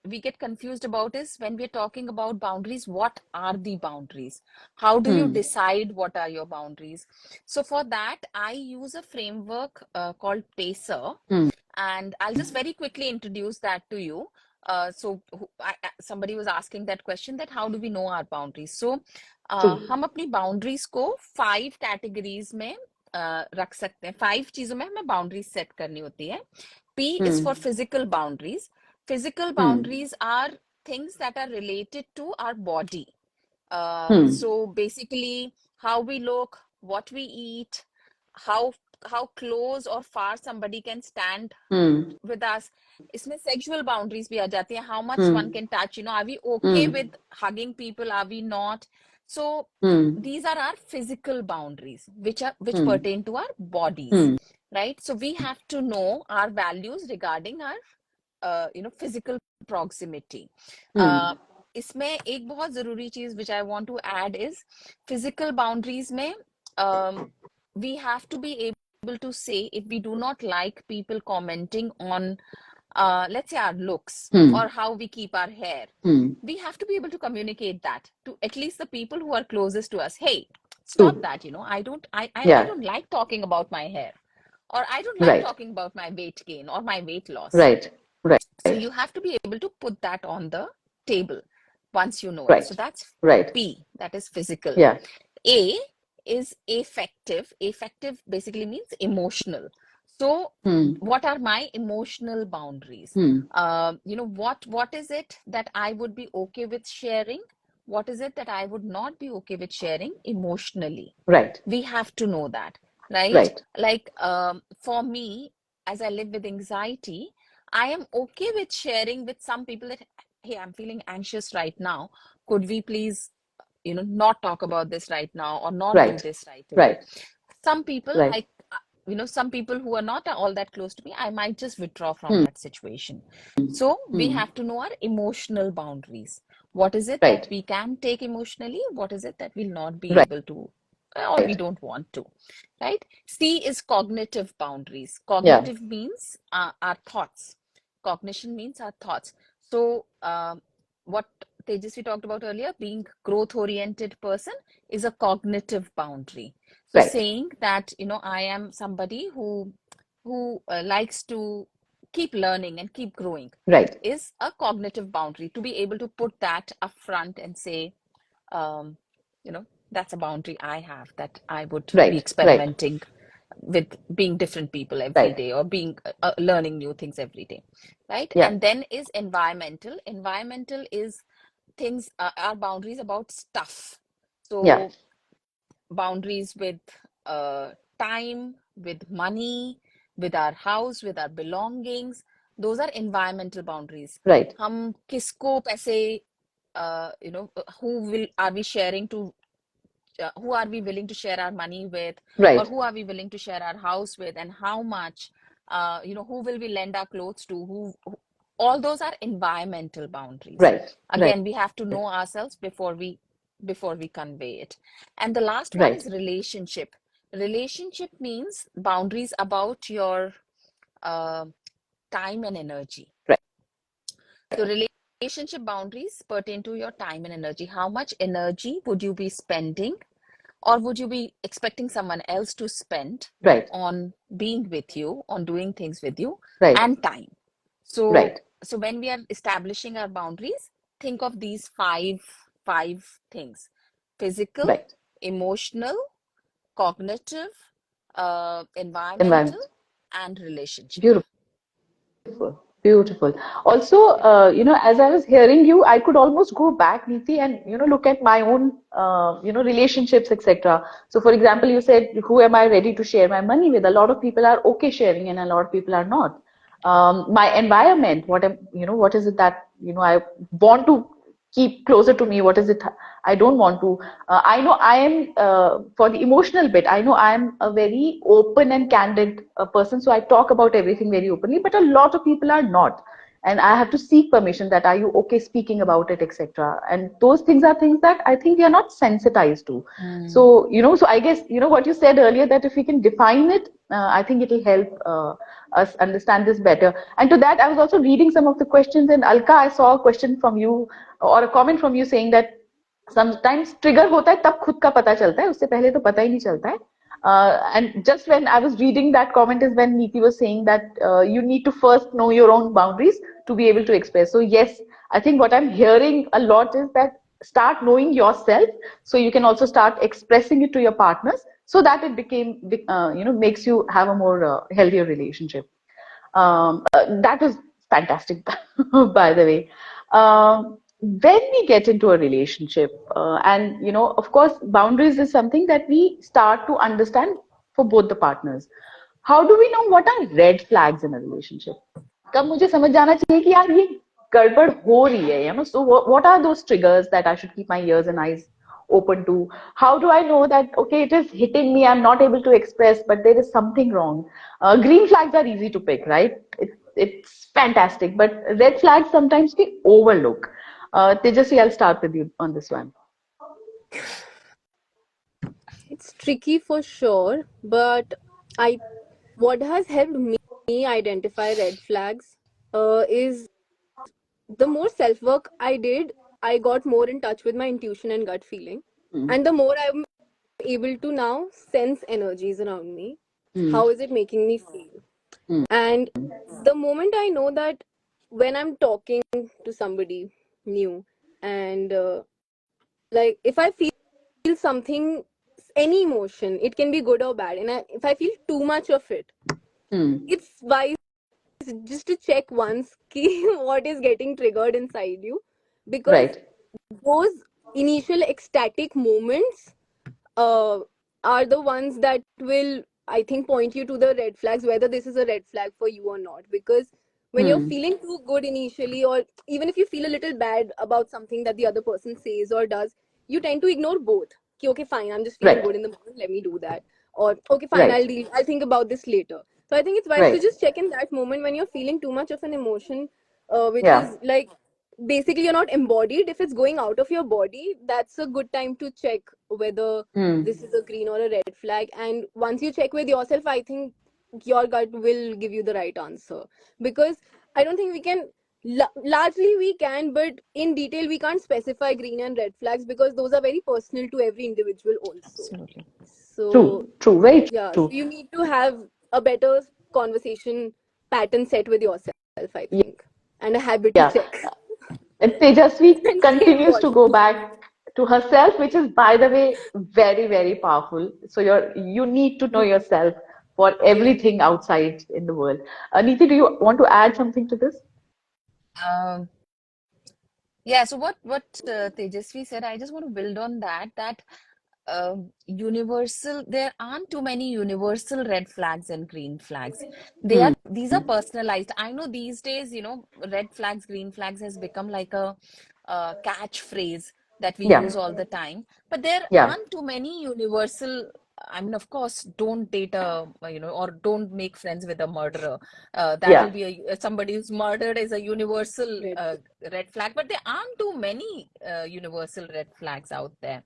we get confused about is when we're talking about boundaries, what are the boundaries? How do you Hmm. decide what are your boundaries? So for that, I use a framework called PACER, Hmm. and I'll just very quickly introduce that to you. Somebody was asking that question that how do we know our boundaries? So True. हम अपनी boundaries को 5 categories में रख सकते हैं, 5 चीजों में हमें बाउंड्रीज सेट करनी होती है. P is Hmm. for physical boundaries. Physical Hmm. boundaries are things that are related to our body. Hmm. So basically, how we look, what we eat, how how close or far somebody can stand Hmm. with us. इसमें sexual boundaries भी आ जाती हैं. How much one Hmm. can touch, are we okay Hmm. with hugging people? Are we not? So Hmm. these are our physical boundaries, which Hmm. pertain to our bodies, Hmm. right? So we have to know our values regarding our physical proximity. Hmm. uh, इसमें एक बहुत जरूरी चीज which I want to add is physical boundaries में we have to be able to say if we do not like people commenting on let's say our looks Hmm. or how we keep our hair. Hmm. We have to be able to communicate that to at least the people who are closest to us. Hey, stop True. that. I Yeah. don't like talking about my hair, or I don't like Right. talking about my weight gain or my weight loss. Right. Right. So you have to be able to put that on the table once you know it. So Right. that's Right. P, that is physical. Yeah. A is affective. Affective basically means emotional. So Hmm. what are my emotional boundaries? Hmm. What is it that I would be okay with sharing? What is it that I would not be okay with sharing emotionally? Right. We have to know that, right? Right. Like for me, as I live with anxiety, I am okay with sharing with some people that, hey, I'm feeling anxious right now. Could we please, not talk about this right now or not do Right. this right away? Right. Some people, Right. some people who are not all that close to me, I might just withdraw from Hmm. that situation. So we Hmm. have to know our emotional boundaries. What is it that Right. we can take emotionally? What is it that we'll not be Right. able to, or we don't want to, right? C is cognitive boundaries. Yeah. Cognitive means our thoughts. Cognition means our thoughts. So what Tejasvi talked about earlier, being growth oriented person is a cognitive boundary. So Right. saying that, I am somebody who likes to keep learning and keep growing Right. is a cognitive boundary. To be able to put that up front and say, um, that's a boundary I have, that I would be Right. Right. experimenting with being different people every Right. day, or being learning new things every day, right? Yeah. And then is environmental. Environmental is things, our boundaries about stuff. Yeah. So boundaries with time, with money, with our house, with our belongings. Those are environmental boundaries. Right. हम किसको पैसे, who will are we sharing to, who are we willing to share our money with, or Right. who are we willing to share our house with, and how much, who will we lend our clothes to, all those are environmental boundaries. Right. Right. Again, we have to know ourselves before we convey it. And the last one Right. is relationship. Relationship means boundaries about your uh, time and energy. Right. So relationship boundaries pertain to your time and energy. How much energy would you be spending, or would you be expecting someone else to spend Right. on being with you, on doing things with you, Right. and time? So, Right. so when we are establishing our boundaries, think of these five things: physical, Right. emotional, cognitive, environmental, Environment. and relationship. Beautiful, beautiful. Also, as I was hearing you, I could almost go back, Niti, and look at my own, relationships, etc. So, for example, you said, "Who am I ready to share my money with?" A lot of people are okay sharing, and a lot of people are not. My environment, what is it that I want to keep closer to me? What is it I don't want to? I know I am, for the emotional bit, I know I am a very open and candid person, so I talk about everything very openly, but a lot of people are not. And I have to seek permission that are you okay speaking about it, etc. And those things are things that I think we are not sensitized to. Mm. So, so I guess, what you said earlier, that if we can define it, I think it'll help us understand this better. And to that, I was also reading some of the questions, and Alka, I saw a question from you or a comment from you saying that sometimes trigger होता है तब खुद का पता चलता है उससे पहले तो पता ही नहीं चलता है. And just when I was reading that comment is when Niti was saying that you need to first know your own boundaries to be able to express. So yes, I think what I'm hearing a lot is that start knowing yourself so you can also start expressing it to your partners so that it makes you have a more healthier relationship. That was fantastic, by the way. When we get into a relationship, and of course, boundaries is something that we start to understand for both the partners. How do we know what are red flags in a relationship? कब मुझे समझ जाना चाहिए कि यार ये गड़बड़ हो रही है, so what are those triggers that I should keep my ears and eyes open to? How do I know that okay, it is hitting me, I'm not able to express, but there is something wrong? Green flags are easy to pick, right? It's fantastic, but red flags sometimes we overlook. Tejasvi, I'll start with you on this one. It's tricky for sure, but I what has helped me identify red flags is the more self work I did, I got more in touch with my intuition and gut feeling. Hmm. And the more I'm able to now sense energies around me, Hmm. how is it making me feel? And the moment I know that when I'm talking to somebody new, and like if I feel something, any emotion, it can be good or bad, and if I feel too much of it, Hmm. it's wise just to check once ki what is getting triggered inside you, because Right. those initial ecstatic moments uh, are the ones that will, I think, point you to the red flags, whether this is a red flag for you or not. Because when you're Hmm. feeling too good initially, or even if you feel a little bad about something that the other person says or does, you tend to ignore both. Ki, okay, fine, I'm just feeling Right. good in the moment, let me do that. Or okay, fine, Right. I'll think about this later. So I think it's wise to Right. just check in that moment when you're feeling too much of an emotion, which Yeah. is like basically you're not embodied. If it's going out of your body, that's a good time to check whether Hmm. this is a green or a red flag. And once you check with yourself, I think your gut will give you the right answer. Because I don't think we can, largely we can, but in detail we can't specify green and red flags because those are very personal to every individual also. Absolutely. So True. True. Very yeah, so true. you need to have a better conversation pattern set with yourself, I think, and a habit to Yeah. check. And Tejasvi And stay continues to go positive. back to herself, which is, by the way, very, very powerful. So you need to know yourself for Yeah. everything outside in the world. Niti, do you want to add something to this? Um, yeah, so what Tejasvi said, I just want to build on that universal, there aren't too many universal red flags and green flags. Hmm. These are personalized. I know these days, red flags, green flags has become like a catchphrase that we Yeah. use all the time, but there Yeah. aren't too many universal. I mean, of course, don't date or don't make friends with a murderer. That Yeah. will be somebody who's murdered is a universal Red. red flag, but there aren't too many universal red flags out there.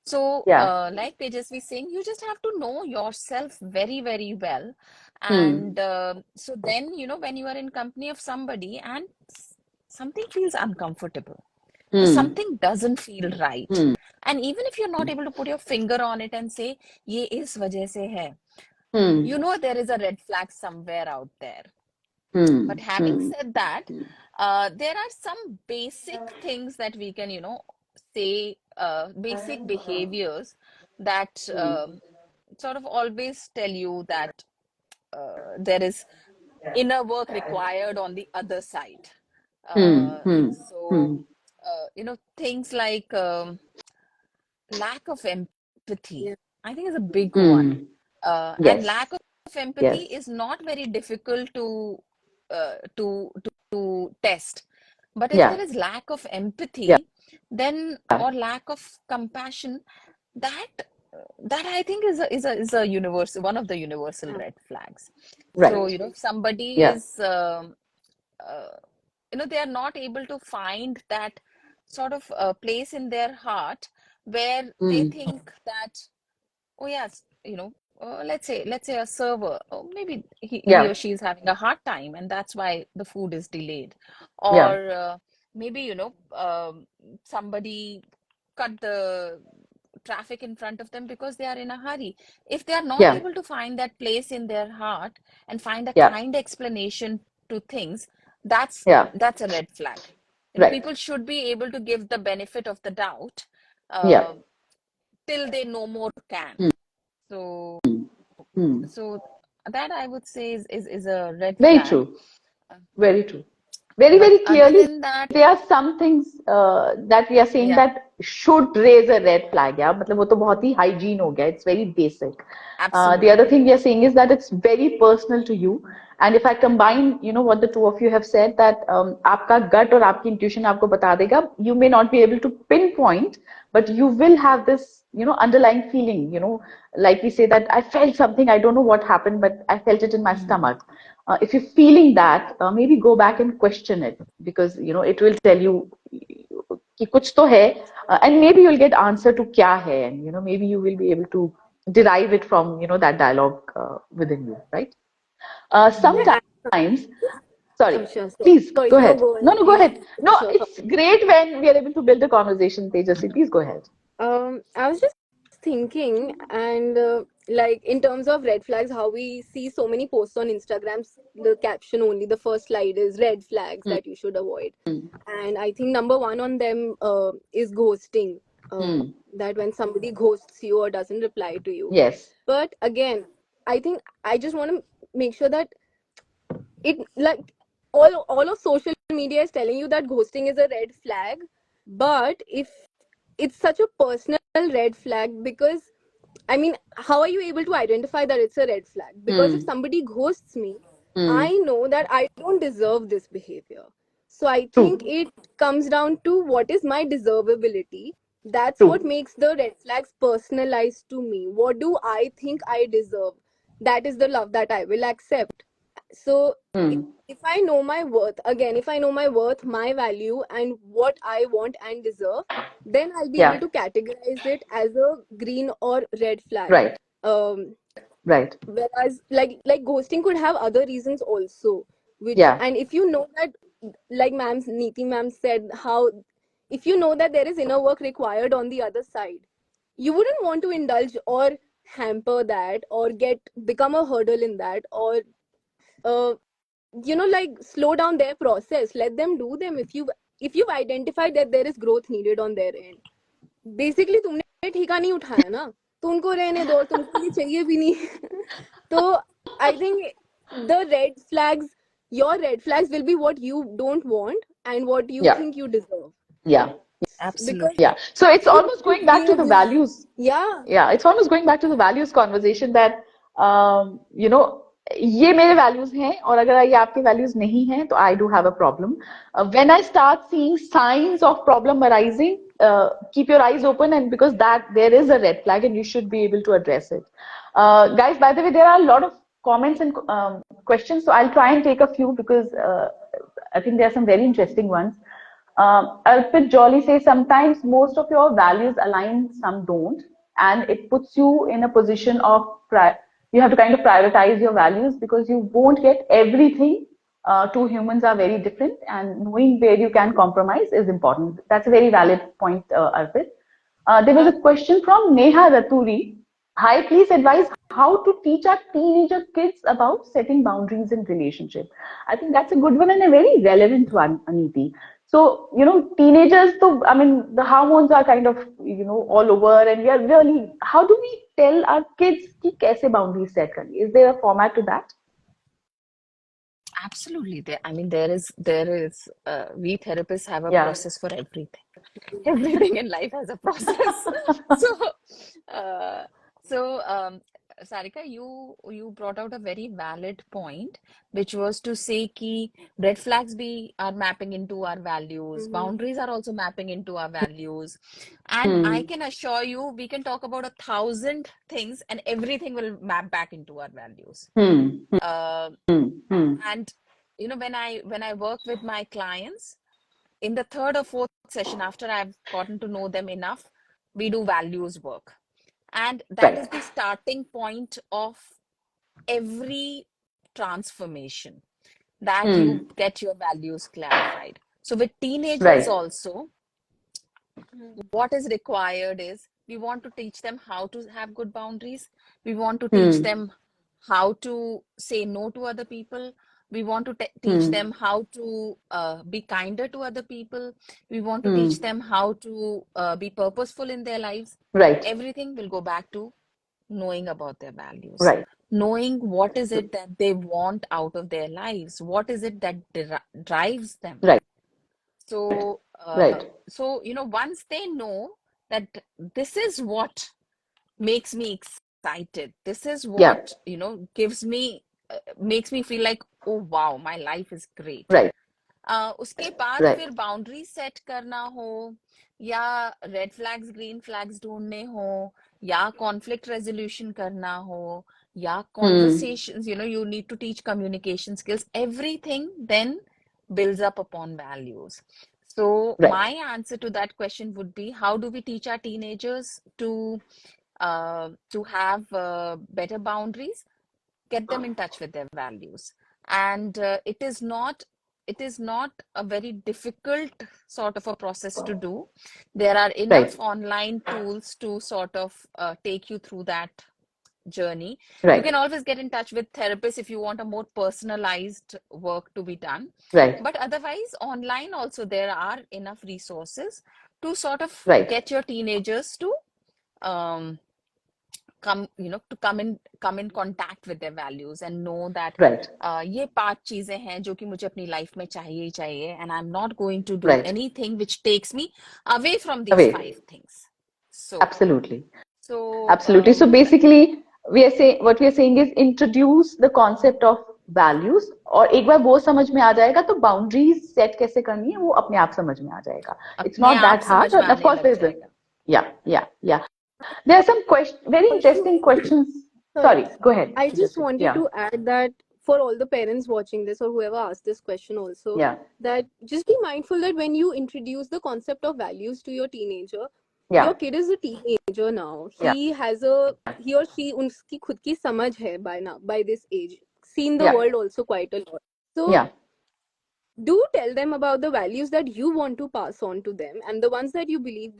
So, Yeah. like Tejasvi saying, you just have to know yourself very, very well. Hmm. And so then, when you are in company of somebody and something feels uncomfortable or Hmm. something doesn't feel right, Hmm. and even if you're not able to put your finger on it and say, ये इस वजह से है, Hmm. there is a red flag somewhere out there. Hmm. But having Hmm. said that, there are some basic things that we can, say, basic behaviors that sort of always tell you that there is inner work required on the other side. Hmm. Hmm. So, Hmm. things like lack of empathy, Yeah. I think is a big one. Hmm. And lack Yes. of empathy Yes. is not very difficult to test. But if there Yeah. is lack of Yeah. empathy, then or lack of compassion, that that I think is a universal one of the universal red flags. So, Right. if somebody Yeah. is uh, they are not able to find that sort of place in their heart where they Hmm. think that, oh yes, let's say a server, or maybe he or Yeah. she is having a hard time and that's why the food is delayed, Yeah. or maybe somebody cut the traffic in front of them because they are in a hurry. If they are not Yeah. able to find that place in their heart and find a Yeah. kind explanation to things, that's Yeah. that's a red flag. Right. People should be able to give the benefit of the doubt Yeah. uh, till they no more can. Hmm. So, Hmm. so that I would say is a red Very flag. true. Uh, Very true. Very, But very other clearly, than that, there are some things that we are saying yeah, that should raise a red flag. Yeah, मतलब वो तो बहुत ही hygiene हो गया. It's very basic. The other absolutely. thing we are saying is that it's very personal to you. And if I combine, what the two of you have said, that आपका gut और आपकी intuition आपको बता देगा. You may not be able to pinpoint, but you will have this, underlying feeling. Like we say that I felt something. I don't know what happened, but I felt it in my Hmm. stomach. If you're feeling that, maybe go back and question it, because it will tell you कि कुछ तो है, and maybe you'll get answer to क्या है, and maybe you will be able to derive it from that dialogue within you, right? Hmm. Sometimes, sorry, I'm sure. please Sorry, go no, ahead. go No, ahead, no, go please. ahead. No, Sure. it's great when we are able to build a conversation. Tejasvi, please go ahead. I was just thinking, and like in terms of red flags, how we see so many posts on Instagram, the caption only, the first slide is red flags Hmm. that you should avoid. And I think number one on them is ghosting. Hmm. That when somebody ghosts you or doesn't reply to you. Yes. But again, I think I just want to make sure that it like all of social media is telling you that ghosting is a red flag, but if it's such a personal red flag, because I mean, how are you able to identify that it's a red flag? Because if Hmm. somebody ghosts me, Hmm. I know that I don't deserve this behavior. So I think True. it comes down to what is my deservability. That's what True. makes the red flags personalized to me. What do I think I deserve? That is the love that I will accept. So if, Hmm. if I know my worth, again, if I know my worth, my value, and what I want and deserve, then I'll be able Yeah. to categorize it as a green or red flag. Right. um Right. Whereas like ghosting could have other reasons also, which, Yeah. and if you know that, like Niti ma'am said, how if you know that there is inner work required on the other side, you wouldn't want to indulge or hamper that or get become a hurdle in that, or uh, like slow down their process. Let them do them. If you've identified that there is growth needed on their end, basically तुमने ठेका नहीं उठाया ना, तो उनको रहने दो, और तुमको ये चाहिए भी नहीं. तो I think the red flags your red flags will be what you don't want and what you Yeah. think you deserve. Yeah. Because Absolutely. Yeah. So it's you almost could be going back being to a the good, values. yeah. Yeah, it's almost going back to the values conversation that ये मेरे values हैं और अगर ये आपके values नहीं हैं तो I do have a problem. When I start seeing signs of problem arising, keep your eyes open, and because that there is a red flag and you should be able to address it. Guys, by the way, there are a lot of comments and questions, so I'll try and take a few because I think there are some very interesting ones. Arpit Jolly says sometimes most of your values align, some don't, and it puts you in a position of you have to kind of prioritize your values because you won't get everything. Two humans are very different, and knowing where you can compromise is important. That's a very valid point, Arpit. There was a question from Neha Raturi. Hi, please advise how to teach our teenager kids about setting boundaries in relationship. I think that's a good one and a very relevant one, Aniti. So, teenagers, so, I mean, the hormones are kind of, all over, and we are really, how do we tell our kids ki kaise boundaries set karni? Is there a format to that? Absolutely. I mean, we therapists have a Yeah. process for everything. Everything in life has a process. So, uh, so, Sarika, you brought out a very valid point, which was to say कि red flags be are mapping into our values, Mm-hmm. boundaries are also mapping into our values, and I Hmm. can assure you, we can talk about 1,000 things, and everything will map back into our values. Hmm. Uh, Hmm. Hmm. and when I work with my clients, in the third or fourth session, after I've gotten to know them enough, we do values work. And that is Right. the starting point of every transformation, that you Hmm. get your values clarified. So with teenagers Right. also, what is required is we want to teach them how to have good boundaries. We want to teach Hmm. them how to say no to other people. We want to teach Hmm. them how to be kinder to other people. We want to teach Hmm. them how to be purposeful in their lives. Right. Everything will go back to knowing about their values, Right. knowing what is it that they want out of their lives, what is it that drives them. Right. So, Right. once they know that this is what makes me excited, this is Yeah. what, makes me feel like, oh wow, my life is great. Right. उसके बाद Right. फिर boundary set करना हो, या red flags green flags ढूंढने हो, या conflict resolution करना हो, या Hmm. conversations, you need to teach communication skills. Everything then builds up upon values. So Right. my answer to that question would be, how do we teach our teenagers to have better boundaries? Get them in touch with their values. And it is not a very difficult sort of a process to do. There are enough Right. online tools to sort of take you through that journey. You can Right. always get in touch with therapists if you want a more personalized work to be done. Right. But otherwise, online also there are enough resources to sort of Right. get your teenagers to um, come in contact with their values and know that Right. ये 5 चीजें हैं जो कि मुझे अपनी life में चाहिए ही चाहिए, and I'm not going to do Right. anything which takes me away from these Away. 5 things. So, Absolutely. so Absolutely. So basically, we are saying what we are saying is introduce the concept of values और एक बार वो समझ में आ जाएगा तो boundaries set कैसे करनी है वो अपने आप समझ में आ जाएगा. It's अपने not आप that hard. समझ में And of आने course, लग there's a जाएगा. yeah. There are some very Also, interesting questions. sorry, Sorry, go ahead, I just Tejasvi. wanted Yeah, to add that for all the parents watching this or whoever asked this question also, yeah, that just be mindful that when you introduce the concept of values to your teenager, your yeah, kid is a teenager now. yeah, He or she उनकी खुद की समझ है by now, by this age, seen the yeah, world also quite a lot. So yeah. do tell them about the values that you want to pass on to them and the ones that you believe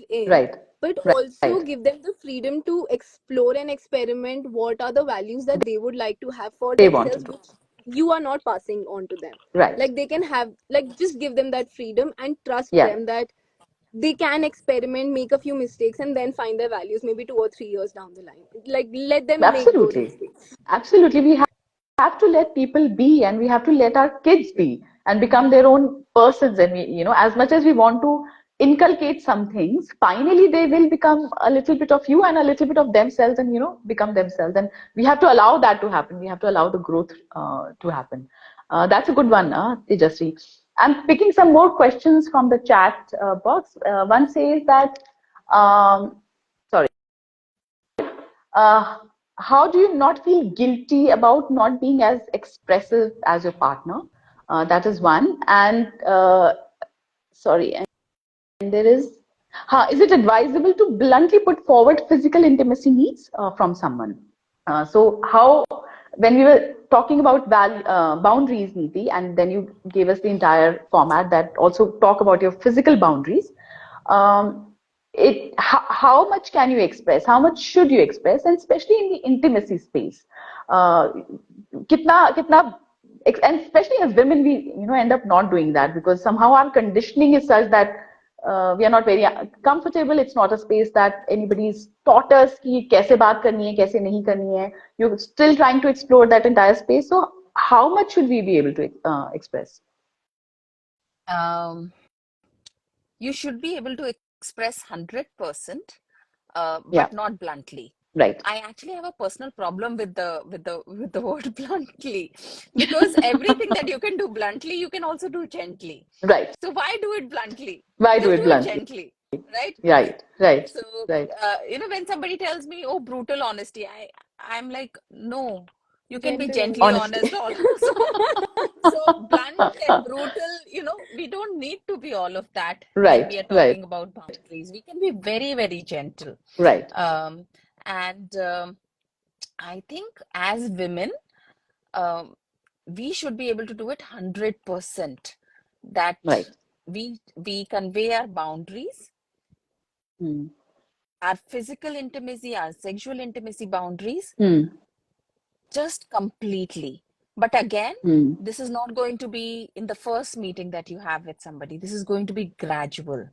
in, Right, but also right. give them the freedom to explore and experiment what are the values that they would like to have for They want to themselves, do. which you are not passing on to them. Right. Like they can have, like, just give them that freedom and trust Yeah. them that they can experiment, make a few mistakes, and then find their values maybe 2 or 3 years down the line. Like let them make those Absolutely. mistakes. Absolutely. We have to let people be and we have to let our kids be and become their own persons. And we, as much as we want to inculcate some things, finally they will become a little bit of you and a little bit of themselves and, become themselves. And we have to allow that to happen. We have to allow the growth to happen. That's a good one, Tejasvi. I'm picking some more questions from the chat box. One says that, um, sorry. Uh, how do you not feel guilty about not being as expressive as your partner? That is one. And sorry, and there is, is it advisable to bluntly put forward physical intimacy needs from someone? So how, when we were talking about boundaries, Niti, and then you gave us the entire format that also talk about your physical boundaries. Um, how much can you express, how much should you express, and especially in the intimacy space, uh, kitna, and especially as women, we end up not doing that because somehow our conditioning is such that we are not very comfortable. It's not a space that anybody's taught us कि कैसे बात करनी है, कैसे नहीं करनी है. You're still trying to explore that entire space. So how much should we be able to express? Um, you should be able to express 100%, Yeah, but not bluntly. right, I actually have a personal problem with the word bluntly, because everything that you can do bluntly, you can also do gently. right. So why do it bluntly? Why do Just it do it bluntly? gently, right? Right, right, So, right. when somebody tells me, "Oh, brutal honesty," I'm like, no, you can be Gentle gently honesty. Honesty. honest also. So blunt and brutal, we don't need to be all of that when we Right, are right, talking about boundaries. We can be very, very gentle. right, Um, and I think as women, um, we should be able to do it 100%. That right. we convey our boundaries, Hmm. our physical intimacy, our sexual intimacy boundaries, Hmm. just completely. But again, Hmm. this is not going to be in the first meeting that you have with somebody. This is going to be gradual,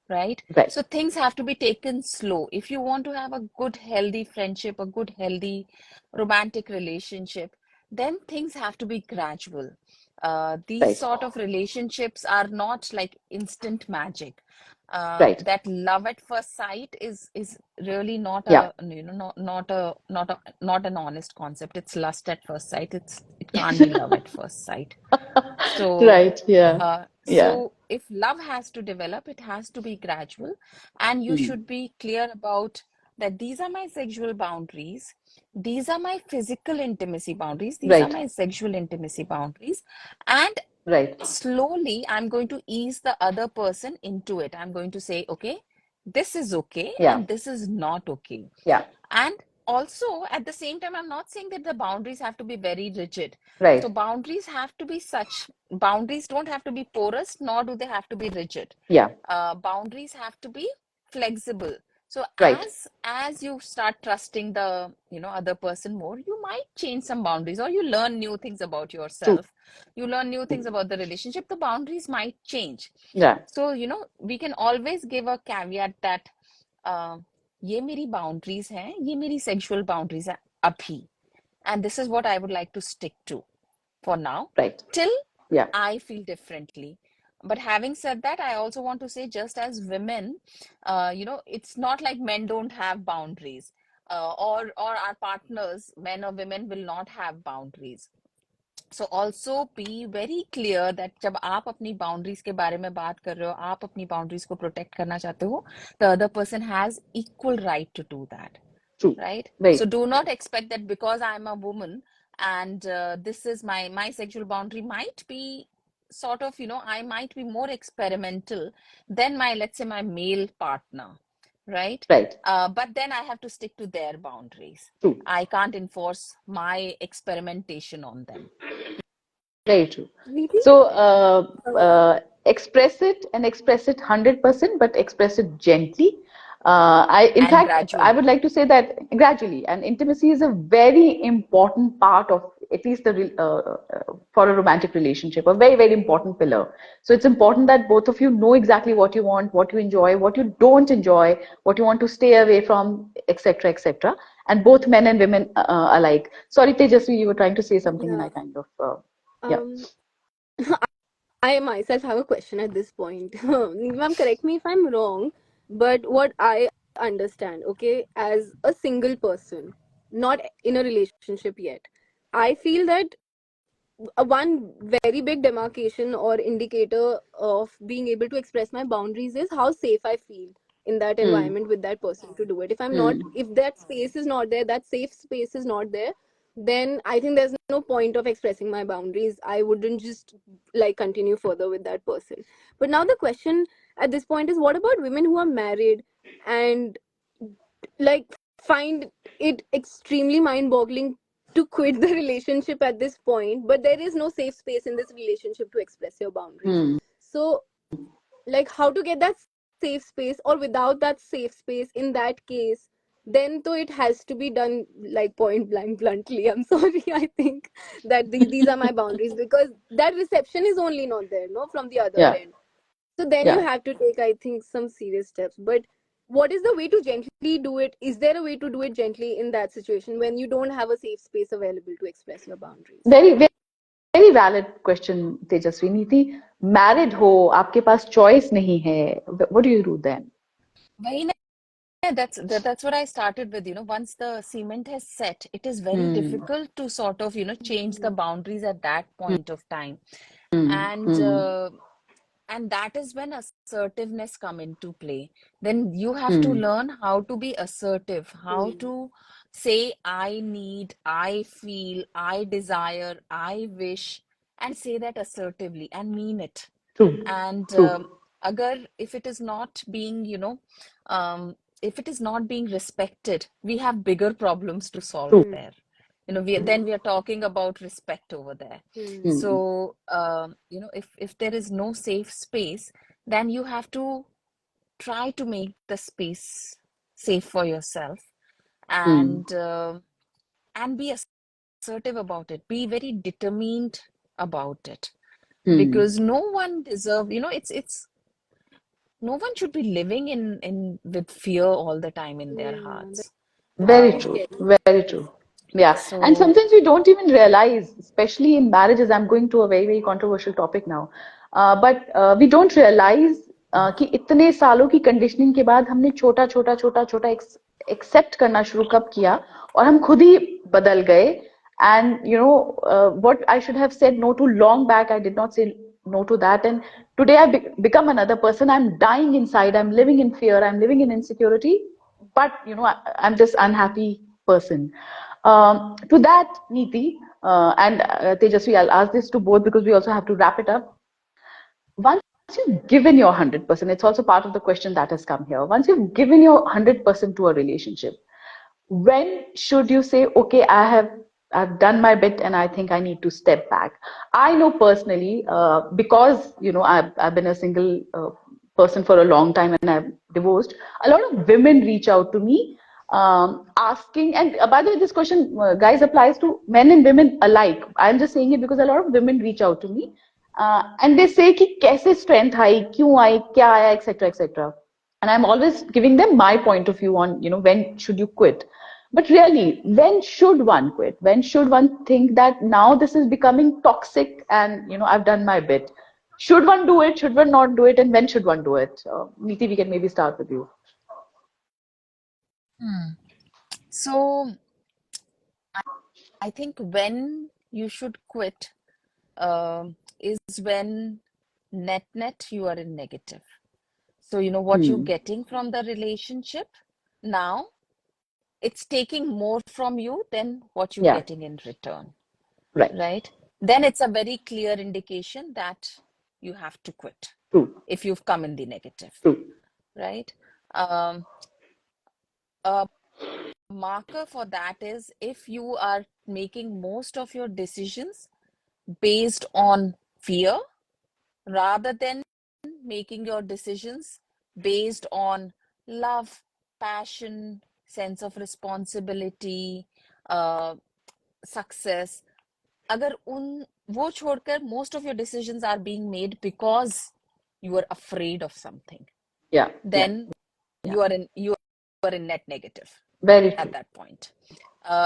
right? Right, So things have to be taken slow. If you want to have a good, healthy friendship, a good, healthy romantic relationship, then things have to be gradual. These right, sort of relationships are not like instant magic. right. That love at first sight is really not Yeah. a not an honest concept. It's lust at first sight. It can't be love at first sight. So, Right, yeah, yeah. if love has to develop, it has to be gradual, and you Hmm. should be clear about that these are my sexual boundaries, these are my physical intimacy boundaries, these are Right, my sexual intimacy boundaries, and right. slowly I'm going to ease the other person into it. I'm going to say, okay, this is okay, Yeah, and this is not okay. yeah. And also, at the same time, I'm not saying that the boundaries have to be very rigid. So, Right. boundaries don't have to be porous, nor do they have to be rigid. Yeah, Boundaries have to be flexible. So right. as you start trusting the other person more, you might change some boundaries, or you learn new things about True. yourself. You learn new things about the relationship. The boundaries might change. Yeah, So we can always give a caveat that uh, ये मेरी boundaries हैं, ये मेरी sexual boundaries हैं अभी, and this is what I would like to stick to for now, right. till Yeah, I feel differently. But having said that, I also want to say, just as women, it's not like men don't have boundaries, or our partners, men or women, will not have boundaries. So also be very clear that जब आप अपनी boundaries के बारे में बात कर रहे हो, आप अपनी boundaries को protect करना चाहते हो, the other person has equal right to do that, true. right? So Very do not expect that because I'm a woman and this is my sexual boundary might be sort of, I might be more experimental than let's say my male partner, right? right. But then I have to stick to their boundaries. True. I can't enforce my experimentation on them. Very true. Niti? So, Uh, express it and express it 100%, but express it gently. In And fact, I gradually. would like to say that gradually, and intimacy is a very important part of at least for a romantic relationship, a very, very important pillar. So it's important that both of you know exactly what you want, what you enjoy, what you don't enjoy, what you want to stay away from, etc., etc. And both men and women alike. Sorry, Tejasvi, you were trying to say something, and I yeah. kind of yeah. Um, I myself have a question at this point. Ma'am, correct me if I'm wrong, but what I understand, okay, as a single person, not in a relationship yet, I feel that one very big demarcation or indicator of being able to express my boundaries is how safe I feel in that Hmm. environment with that person to do it. Hmm. If that space is not there, that safe space is not there, then I think there's no point of expressing my boundaries. I wouldn't just like continue further with that person. But now the question at this point is, what about women who are married and like find it extremely mind boggling to quit the relationship at this point, but there is no safe space in this relationship to express your boundaries? Hmm. So like how to get that safe space, or without that safe space, in that case, then though it has to be done like point blank bluntly. I'm sorry. I think that these are my boundaries, because that reception is only not there, no, from the other Yeah, end. So then you yeah. have to take, I think, some serious steps. But what is the way to gently do it? Is there a way to do it gently in that situation when you don't have a safe space available to express your boundaries? Very, very valid question, Tejasvi. Niti, married हो, आपके पास choice नहीं है. What do you do then? वही ना, that's what I started with. Once the cement has set, it is very Hmm, difficult to sort of, change the boundaries at that hmm, point of time. hmm, And hmm, that is when assertiveness come into play. Then you have to hmm, learn how to be assertive, how Hmm. to say I need, I feel, I desire, I wish, and say that assertively and mean it. true, And true, agar if it is not being, if it is not being respected, we have bigger problems to solve true. Hmm. there. We are talking about respect over there. Hmm. Hmm, So, if there is no safe space, then you have to try to make the space safe for yourself, hmm, and be assertive about it. Be very determined about it, hmm. because no one deserve, it's no one should be living in with fear all the time in their Yeah, hearts. that's Very very Um, true. scary. Very true. Yeah. And so sometimes we don't even realize, especially in marriages, I'm going to a very, very controversial topic now. But we don't realize कि इतने सालों की conditioning के बाद हमने छोटा छोटा छोटा छोटा एक्सेप्ट करना शुरू कब किया और हम खुद ही बदल गए and what I should have said no to long back, I did not say no to that, and today I become another person. I'm dying inside, I'm living in fear, I'm living in insecurity, but I'm this unhappy person. To that, Niti and Tejasvi, I'll ask this to both because we also have to wrap it up. Once you've given your 100%, it's also part of the question that has come here. Once you've given your 100% to a relationship, when should you say, okay, I've done my bit and I think I need to step back? I know personally, because I've been a single person for a long time and I've divorced. A lot of women reach out to me, asking, and by the way, this question, guys, applies to men and women alike. I'm just saying it because a lot of women reach out to me, and they say कि कैसे strength आई, क्यों आई, क्या आया, etc., etc. And I'm always giving them my point of view on when should you quit. But really, when should one quit? When should one think that now this is becoming toxic and I've done my bit? Should one do it? Should one not do it? And when should one do it? Niti, we can maybe start with you. hmm. So I think when you should quit is when net you are in negative. So, what you're Hmm. getting from the relationship now, it's taking more from you than what you're Yeah. getting in return, Right. right? Then it's a very clear indication that you have to quit True. if you've come in the negative, True. right? Um, a marker for that is if you are making most of your decisions based on fear rather than making your decisions based on love, passion, sense of responsibility, uh, success. अगर उन वो छोड़कर most of your decisions are being made because you are afraid of something, Yeah. Yeah. then Yeah. you are in net negative Very at true. that point.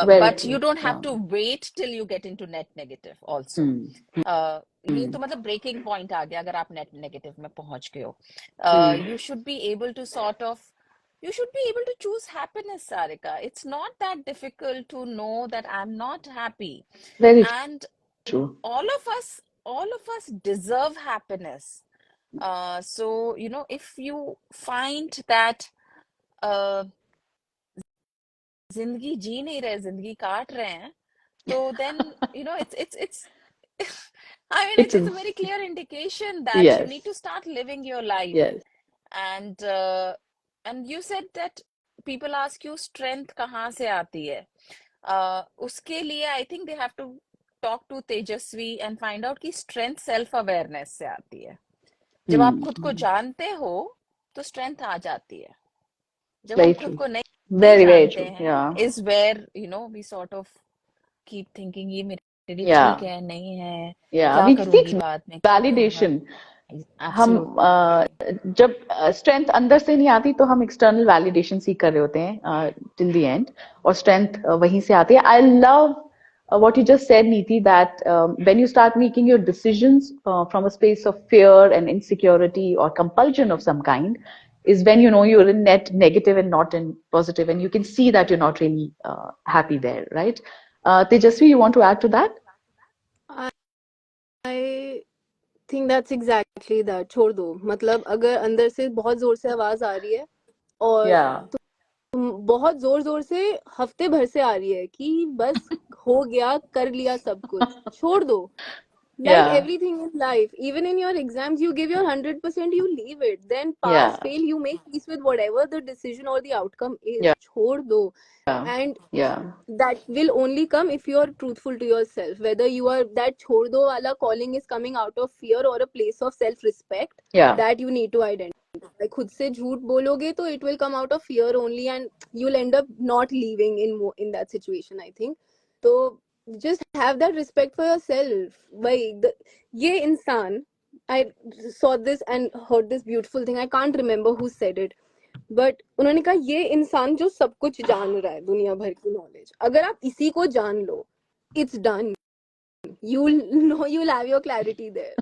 Very But you true. don't have Yeah. to wait till you get into net negative also. Hmm. ये Hmm. तो मतलब breaking point आ गया अगर आप net negative में पहुंच गए हो. Hmm. You should be able to sort of you should be able to choose happiness, Sarika. It's not that difficult to know that I'm not happy, Very and true. all of us deserve happiness. So if you find that uh, जिंदगी जी नहीं रहे, जिंदगी काट रहे हैं, so then it's I mean It's it's a a very clear indication that you yes. need to start living your life. Yes. And you said that people ask you strength कहाँ से आती है. उसके लिए I think they have to talk to Tejasvi and find out कि strength self awareness से आती है. जब आप खुद को Hmm. जानते हो तो स्ट्रेंथ आ जाती है। जब हम Very खुद true. को नहीं Very जानते true. हैं, Yeah. is where we sort of keep thinking ये मेरे लिए ठीक Yeah. है, नहीं है, Yeah. क्या We seek करूंगी बाद में, क्या होगा। validation. हम एब्सोल्युटली। जब स्ट्रेंथ अंदर से नहीं आती तो हम एक्सटर्नल वैलिडेशन सीख कर रहे होते हैं टिल द एंड, और स्ट्रेंथ वहीं से आती है. I love what you just said, Niti, that when you start making your decisions from a space of fear and insecurity or compulsion of some kind, is when you know you're in net negative and not in positive, and you can see that you're not really happy there, right? Tejasvi, you want to add to that? I think that's exactly that. छोड़ दो, मतलब अगर अंदर से बहुत जोर से आवाज आ रही है और Yeah, बहुत जोर जोर से हफ्ते भर से आ रही है कि बस हो गया, कर लिया सब कुछ, छोड़ दो. Like yeah, everything in life, even in your exams, you give your 100%, you leave it. Then pass, yeah, fail, you make peace with whatever the decision or the outcome is. yeah, छोड़ दो. yeah, And yeah, that will only come if you are truthful to yourself. Whether you are that छोड़ दो wala calling is coming out of fear or a place of self respect, yeah. that you need to identify. खुद से झूठ बोलोगे तो it will come out of fear only, and you'll end up not leaving in that situation, I think. So just have that respect for yourself. भाई ये इंसान, I saw this and heard this beautiful thing. I can't remember who said it, but उन्होंने कहा ये इंसान जो सब कुछ जान रहा है, दुनिया भर की नॉलेज, अगर आप इसी को जान लो, it's done. You know, you have your clarity there.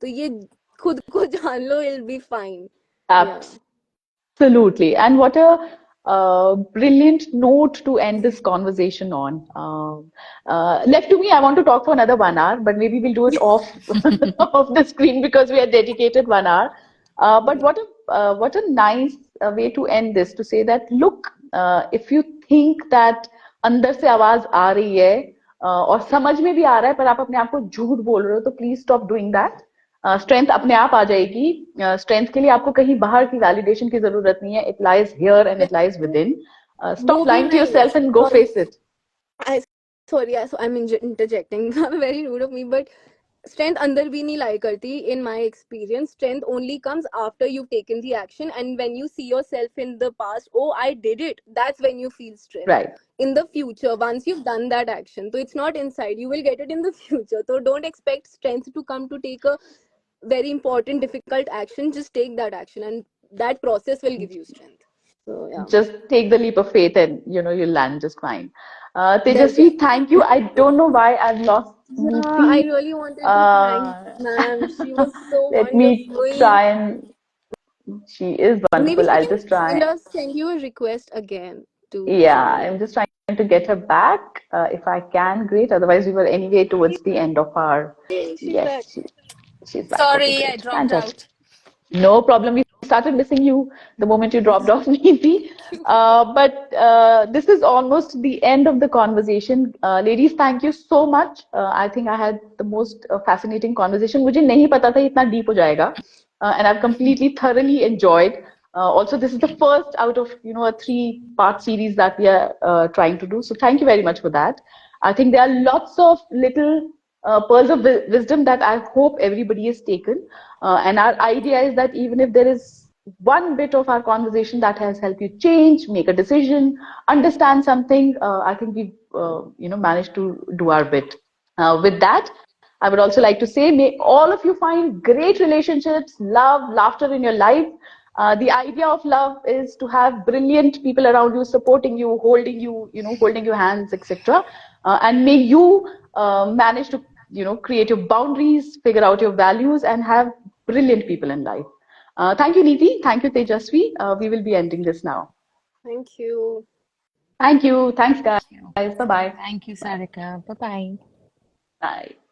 तो ये खुद को जान लो, it be fine. Yeah. Absolutely. And what a brilliant note to end this conversation on. Left to me, I want to talk for another 1 hour, but maybe we'll do it off of the screen because we are dedicated 1 hour. But what a nice way to end this, to say that look, if you think that अंदर से आवाज आ रही है और समझ में भी आ रहा है पर आप अपने आप को झूठ बोल रहे हो, तो please stop doing that. Strength अपने आप आ जाएगी. स्ट्रेंथ के लिए आपको कहीं बाहर की वैलिडेशन की जरूरत नहीं है. It lies here and it lies with in. वो स्टॉप भी लाइंग टू नहीं. Yourself and go face it. I sorry, so I'm interjecting. Very rude of me, but strength अंदर भी नहीं lie करती. In my experience, strength only comes after you've taken the action, and when you see yourself in the past, oh, I did it, that's when you feel strength. Right. In the future, once you've done that action, so it's not inside, you will get it in the future. So don't expect strength to come to take a very important difficult action. Just take that action, and that process will give you strength. So yeah, Just take the leap of faith and you'll land just fine. that's Tejasvi, thank you. I don't know why I've lost Yeah, I Niti. really wanted to thank Uh, ma'am. She was so let me wonderful. try and. She is Maybe wonderful. she I'll can just try. send you a request again to Yeah, join. I'm just trying to get her back. If I can, great. Otherwise, we were anyway towards the end of our. Yay, she's Yes, back. she's back. Okay, Sorry, I great. dropped Fantastic. out. No problem. We started missing you the moment you dropped off, Niti. But this is almost the end of the conversation. Ladies, thank you so much. I think I had the most fascinating conversation. मुझे नहीं पता था इतना deep हो जाएगा. And I've completely thoroughly enjoyed. Also, this is the first out of a 3-part series that we are trying to do. So thank you very much for that. I think there are lots of little pearls of wisdom that I hope everybody has taken. And our idea is that even if there is one bit of our conversation that has helped you change, make a decision, understand something, I think we've managed to do our bit. With that, I would also like to say, may all of you find great relationships, love, laughter in your life. The idea of love is to have brilliant people around you, supporting you, holding your hands, etc. And may you manage to, create your boundaries, figure out your values, and have brilliant people in life. Thank you, Niti. Thank you, Tejasvi. We will be ending this now. Thank you. Thank you. Thanks, Thank guys. you. Bye-bye. Thank you, Sarika. Bye bye. Bye.